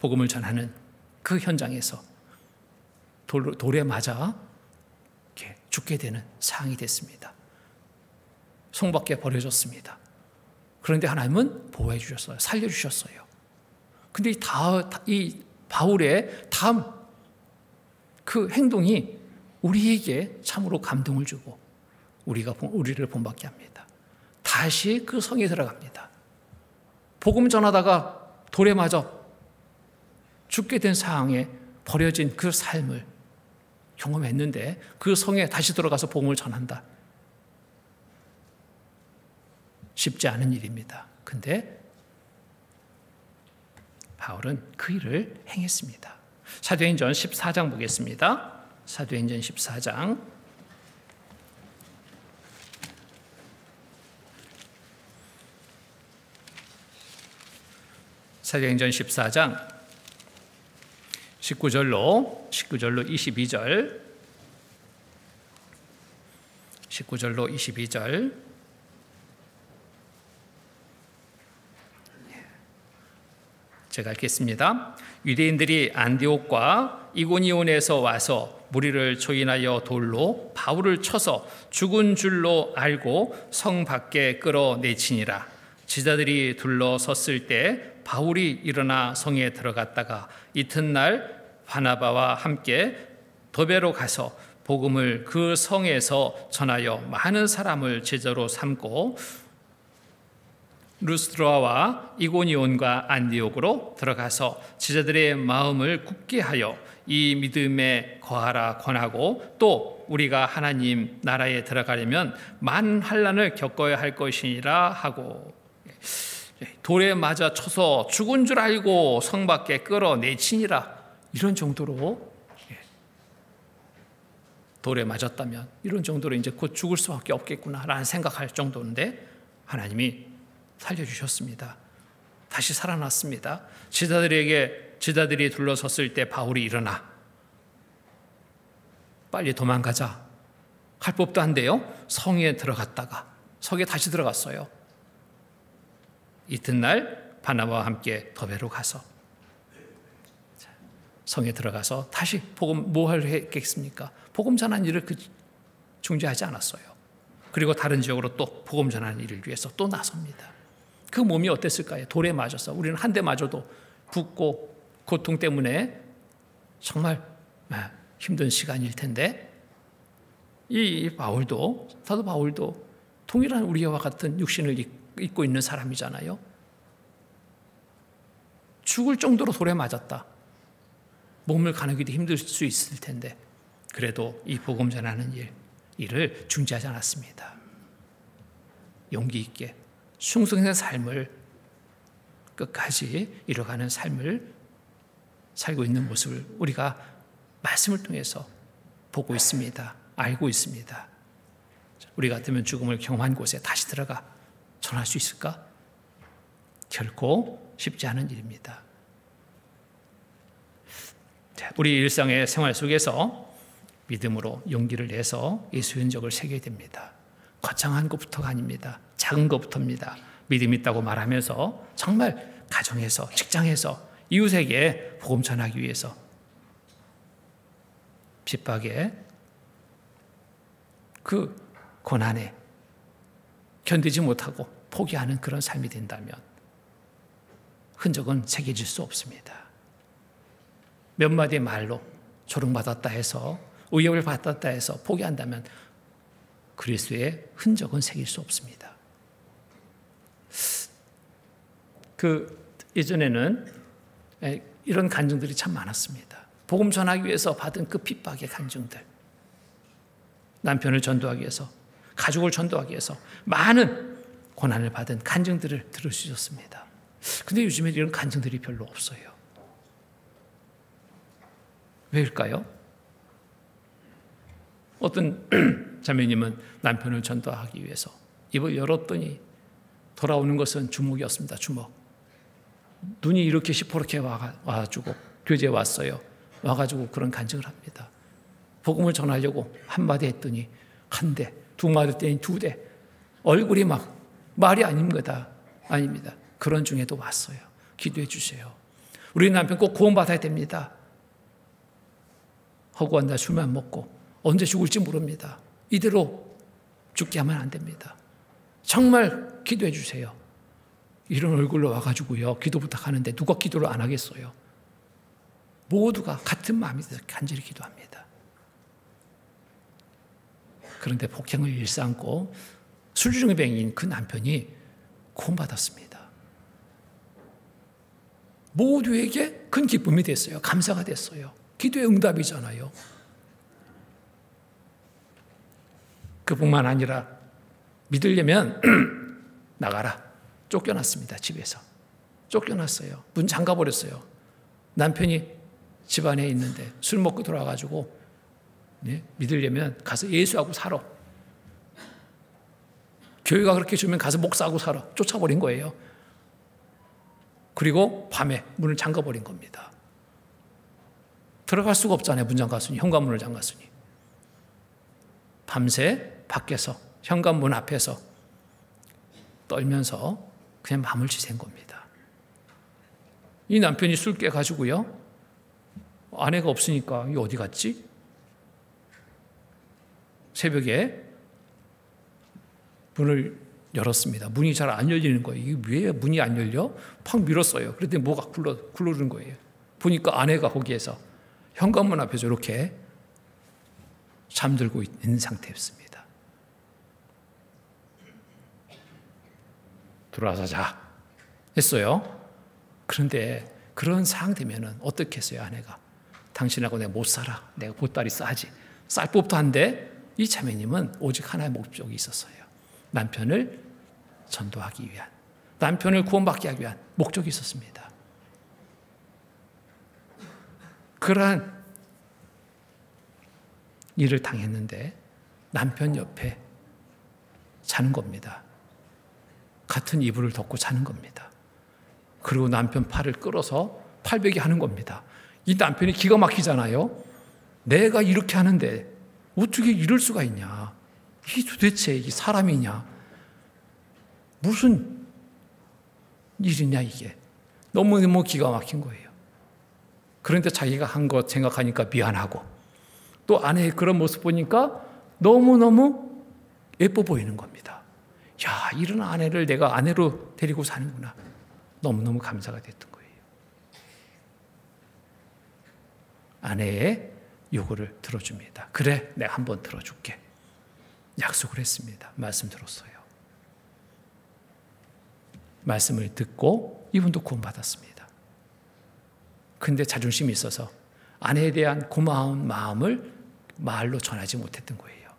복음을 전하는 그 현장에서 돌에 맞아 죽게 되는 상황이 됐습니다. 송밖에 버려졌습니다. 그런데 하나님은 보호해 주셨어요. 살려주셨어요. 근데 이 바울의 다음 그 행동이 우리에게 참으로 감동을 주고 우리를 본받게 합니다. 다시 그 성에 들어갑니다. 복음 전하다가 돌에 맞아 죽게 된 상황에 버려진 그 삶을 경험했는데 그 성에 다시 들어가서 복음을 전한다. 쉽지 않은 일입니다. 근데 바울은 그 일을 행했습니다. 사도행전 14장 보겠습니다. 사도행전 14장. 사도행전 14장 19절로 22절 19절로 22절 제가 읽겠습니다. 유대인들이 안디옥과 이고니온에서 와서 무리를 조인하여 돌로 바울을 쳐서 죽은 줄로 알고 성 밖에 끌어내치니라. 제자들이 둘러섰을 때 바울이 일어나 성에 들어갔다가 이튿날 바나바와 함께 더베로 가서 복음을 그 성에서 전하여 많은 사람을 제자로 삼고 루스드라와 이고니온과 안디옥으로 들어가서 제자들의 마음을 굳게 하여 이 믿음에 거하라 권하고 또 우리가 하나님 나라에 들어가려면 많은 환난을 겪어야 할 것이니라 하고 돌에 맞아 쳐서 죽은 줄 알고 성 밖에 끌어내치니라. 이런 정도로 돌에 맞았다면 이런 정도로 이제 곧 죽을 수밖에 없겠구나라는 생각할 정도인데 하나님이 살려주셨습니다. 다시 살아났습니다. 제자들이 둘러섰을 때 바울이 일어나 빨리 도망가자 할 법도 한데요. 성에 들어갔다가 성에 다시 들어갔어요. 이튿날 바나바와 함께 더베로 가서 성에 들어가서 다시 복음 뭘 했겠습니까? 복음 전하는 일을 중지하지 않았어요. 그리고 다른 지역으로 또 복음 전하는 일을 위해서 또 나섭니다. 그 몸이 어땠을까요? 돌에 맞아서 우리는 한 대 맞아도 붓고 고통 때문에 정말 힘든 시간일 텐데 이 사도 바울도 동일한 우리와 같은 육신을 입고 있는 사람이잖아요. 죽을 정도로 돌에 맞았다. 몸을 가누기도 힘들 수 있을 텐데 그래도 이 복음 전하는 일을 중지하지 않았습니다. 용기 있게 충성된 삶을 끝까지 이뤄가는 삶을 살고 있는 모습을 우리가 말씀을 통해서 보고 있습니다. 알고 있습니다. 우리 같으면 죽음을 경험한 곳에 다시 들어가 전할 수 있을까? 결코 쉽지 않은 일입니다. 우리 일상의 생활 속에서 믿음으로 용기를 내서 예수의 흔적을 새겨야 됩니다. 거창한 것부터가 아닙니다. 작은 것부터입니다. 믿음 있다고 말하면서 정말 가정에서, 직장에서, 이웃에게 복음 전하기 위해서 핍박에 그 고난에 견디지 못하고 포기하는 그런 삶이 된다면 흔적은 새겨질 수 없습니다. 몇 마디의 말로 조롱받았다 해서 위협을 받았다 해서 포기한다면 그리스도의 흔적은 새길 수 없습니다. 예전에는 이런 간증들이 참 많았습니다. 복음 전하기 위해서 받은 그 핍박의 간증들, 남편을 전도하기 위해서, 가족을 전도하기 위해서 많은 고난을 받은 간증들을 들을 수 있었습니다. 근데 요즘에 이런 간증들이 별로 없어요. 왜일까요? 어떤 자매님은 남편을 전도하기 위해서 입을 열었더니 돌아오는 것은 주먹이었습니다. 주먹. 눈이 이렇게 시퍼렇게 와가지고 교제에 왔어요. 와가지고 그런 간증을 합니다. 복음을 전하려고 한마디 했더니 한 대, 두 마디 했더니 두 대. 얼굴이 막 말이 아닙니다. 아닙니다. 그런 중에도 왔어요. 기도해 주세요. 우리 남편 꼭 구원받아야 됩니다. 허구한 날 술만 먹고 언제 죽을지 모릅니다. 이대로 죽게 하면 안 됩니다. 정말 기도해 주세요. 이런 얼굴로 와가지고요. 기도 부탁하는데 누가 기도를 안 하겠어요? 모두가 같은 마음이 돼서 간절히 기도합니다. 그런데 폭행을 일삼고 술주정뱅이인 그 남편이 구원받았습니다. 모두에게 큰 기쁨이 됐어요. 감사가 됐어요. 기도의 응답이잖아요. 그뿐만 아니라 믿으려면 나가라. 쫓겨났습니다. 집에서. 쫓겨났어요. 문 잠가버렸어요. 남편이 집 안에 있는데 술 먹고 돌아가지고 믿으려면 가서 예수하고 살아. 교회가 그렇게 주면 가서 목사하고 살아. 쫓아버린 거예요. 그리고 밤에 문을 잠가버린 겁니다. 들어갈 수가 없잖아요. 문 잠갔으니. 현관문을 잠갔으니. 밤새 밖에서 현관문 앞에서 떨면서 그냥 마음을 지샌 겁니다. 이 남편이 술 깨가지고요. 아내가 없으니까 이 어디 갔지? 새벽에 문을 열었습니다. 문이 잘 안 열리는 거예요. 이게 왜 문이 안 열려? 팍 밀었어요. 그랬더니 뭐가 굴러오는 거예요. 보니까 아내가 거기에서 현관문 앞에서 이렇게 잠들고 있는 상태였습니다. 들어와서 자 했어요. 그런데 그런 상황 되면은 어떻게 했어요? 아내가 당신하고 내가 못 살아. 내가 보따리 싸지. 쌀 법도 한데 이 자매님은 오직 하나의 목적이 있었어요. 남편을 전도하기 위한, 남편을 구원받게 하기 위한 목적이 있었습니다. 그러한 일을 당했는데 남편 옆에 자는 겁니다. 같은 이불을 덮고 자는 겁니다. 그리고 남편 팔을 끌어서 팔베기 하는 겁니다. 이 남편이 기가 막히잖아요. 내가 이렇게 하는데 어떻게 이럴 수가 있냐. 이 도대체 이 사람이냐. 무슨 일이냐 이게. 너무너무 기가 막힌 거예요. 그런데 자기가 한 것 생각하니까 미안하고 또 아내의 그런 모습 보니까 너무너무 예뻐 보이는 겁니다. 야, 이런 아내를 내가 아내로 데리고 사는구나. 너무너무 감사가 됐던 거예요. 아내의 요구를 들어줍니다. 그래, 내가 한번 들어줄게. 약속을 했습니다. 말씀 들었어요. 말씀을 듣고 이분도 구원받았습니다. 근데 자존심이 있어서 아내에 대한 고마운 마음을 말로 전하지 못했던 거예요.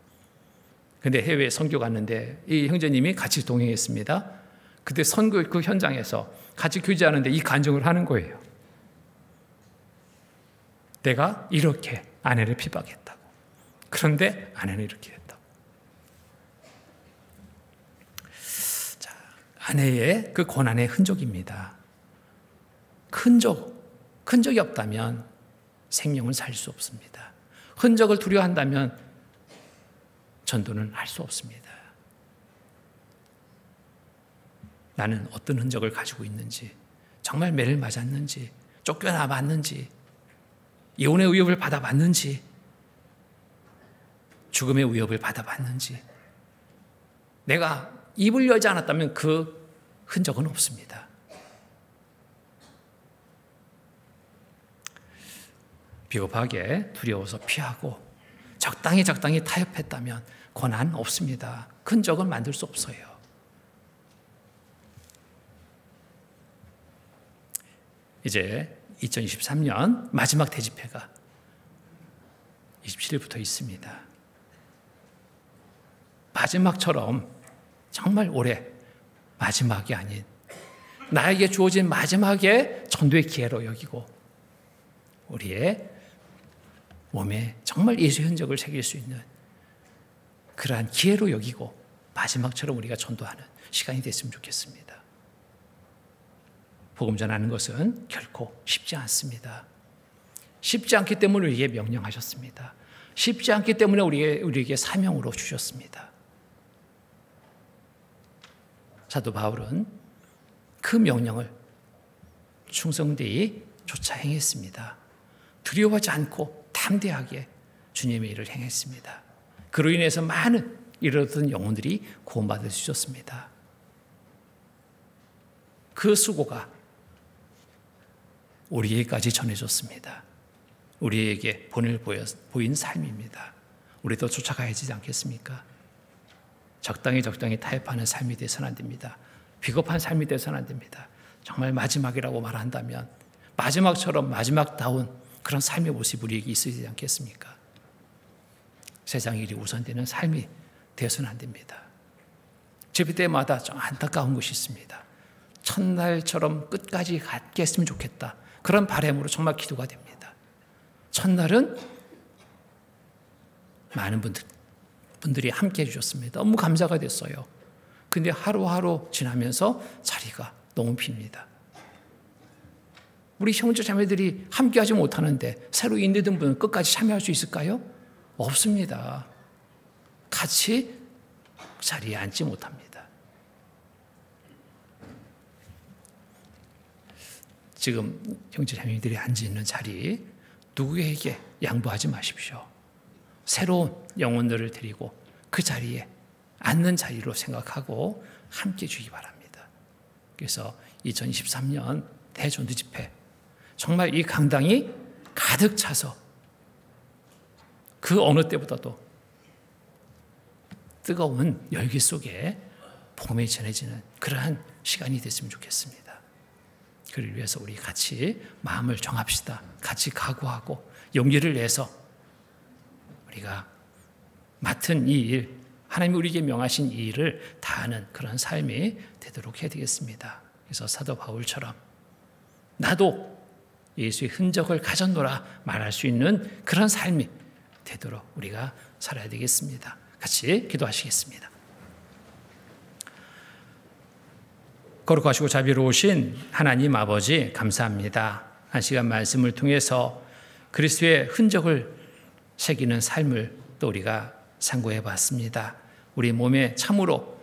근데 해외 선교 갔는데 이 형제님이 같이 동행했습니다. 그때 선교 그 현장에서 같이 교제하는데 이 간증을 하는 거예요. 내가 이렇게 아내를 핍박했다고. 그런데 아내는 이렇게 했다고. 자, 아내의 그 고난의 흔적입니다. 흔적이 없다면 생명을 살 수 없습니다. 흔적을 두려워한다면 전도는 할 수 없습니다. 나는 어떤 흔적을 가지고 있는지, 정말 매를 맞았는지, 쫓겨나봤는지, 이혼의 위협을 받아봤는지, 죽음의 위협을 받아봤는지, 내가 입을 열지 않았다면 그 흔적은 없습니다. 비겁하게 두려워서 피하고 적당히 타협했다면 고난 없습니다. 흔적은 만들 수 없어요. 이제 2023년 마지막 대집회가 27일부터 있습니다. 마지막처럼 정말 올해 마지막이 아닌 나에게 주어진 마지막의 전도의 기회로 여기고 우리의 몸에 정말 예수의 흔적을 새길 수 있는 그러한 기회로 여기고 마지막처럼 우리가 전도하는 시간이 됐으면 좋겠습니다. 복음 전하는 것은 결코 쉽지 않습니다. 쉽지 않기 때문에 우리에게 명령하셨습니다. 쉽지 않기 때문에 우리에게 사명으로 주셨습니다. 사도 바울은 그 명령을 충성되이 쫓아 행했습니다. 두려워하지 않고 담대하게 주님의 일을 행했습니다. 그로 인해서 많은 잃어던 영혼들이 구원받을 수 있었습니다. 그 수고가 우리에게까지 전해졌습니다. 우리에게 본을 보인 삶입니다. 우리도 쫓아가야 하지 않겠습니까? 적당히 타협하는 삶이 되어서는 안 됩니다. 비겁한 삶이 되어서는 안 됩니다. 정말 마지막이라고 말한다면 마지막처럼 마지막다운 그런 삶의 모습이 우리에게 있어야 하지 않겠습니까? 세상 일이 우선되는 삶이 되어서는 안 됩니다. 집회 때마다 좀 안타까운 것이 있습니다. 첫날처럼 끝까지 갔겠으면 좋겠다. 그런 바람으로 정말 기도가 됩니다. 첫날은 많은 분들이 함께 해주셨습니다. 너무 감사가 됐어요. 근데 하루하루 지나면서 자리가 너무 빕니다. 우리 형제 자매들이 함께하지 못하는데 새로 인도된 분은 끝까지 참여할 수 있을까요? 없습니다. 같이 자리에 앉지 못합니다. 지금 형제 자매들이 앉아있는 자리 누구에게 양보하지 마십시오. 새로운 영혼들을 데리고 그 자리에 앉는 자리로 생각하고 함께 주기 바랍니다. 그래서 2023년 대전도 집회 정말 이 강당이 가득 차서 그 어느 때보다도 뜨거운 열기 속에 복음이 전해지는 그러한 시간이 됐으면 좋겠습니다. 그를 위해서 우리 같이 마음을 정합시다. 같이 각오하고 용기를 내서 우리가 맡은 이 일, 하나님이 우리에게 명하신 이 일을 다하는 그런 삶이 되도록 해야 되겠습니다. 그래서 사도 바울처럼 나도 예수의 흔적을 가졌노라 말할 수 있는 그런 삶이 되도록 우리가 살아야 되겠습니다. 같이 기도하시겠습니다. 거룩하시고 자비로우신 하나님 아버지 감사합니다. 한 시간 말씀을 통해서 그리스도의 흔적을 새기는 삶을 또 우리가 상고해 봤습니다. 우리 몸에 참으로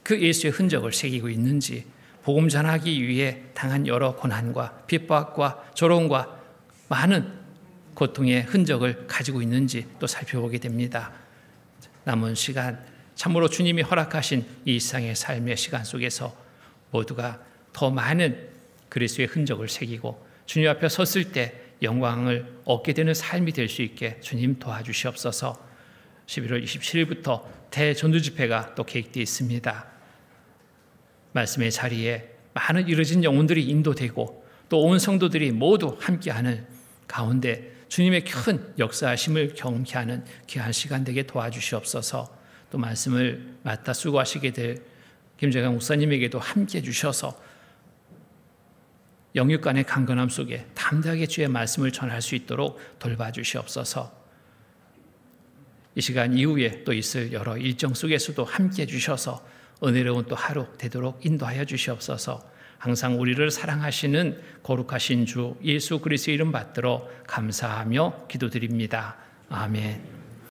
그 예수의 흔적을 새기고 있는지, 복음 전하기 위해 당한 여러 고난과 핍박과 조롱과 많은 고통의 흔적을 가지고 있는지 또 살펴보게 됩니다. 남은 시간 참으로 주님이 허락하신 이 세상의 삶의 시간 속에서 모두가 더 많은 그리스도의 흔적을 새기고 주님 앞에 섰을 때 영광을 얻게 되는 삶이 될 수 있게 주님 도와주시옵소서. 11월 27일부터 대전도 집회가 또 계획되어 있습니다. 말씀의 자리에 많은 이루어진 영혼들이 인도되고 또 온 성도들이 모두 함께하는 가운데 주님의 큰 역사하심을 경험하는 귀한 시간 되게 도와주시옵소서. 또 말씀을 맡아 수고하시게 될 김재강 목사님에게도 함께 해주셔서 영육 간의 강건함 속에 담대하게 주의 말씀을 전할 수 있도록 돌봐주시옵소서. 이 시간 이후에 또 있을 여러 일정 속에서도 함께 해주셔서 은혜로운 또 하루 되도록 인도하여 주시옵소서. 항상 우리를 사랑하시는 거룩하신 주 예수 그리스도의 이름 받들어 감사하며 기도드립니다. 아멘.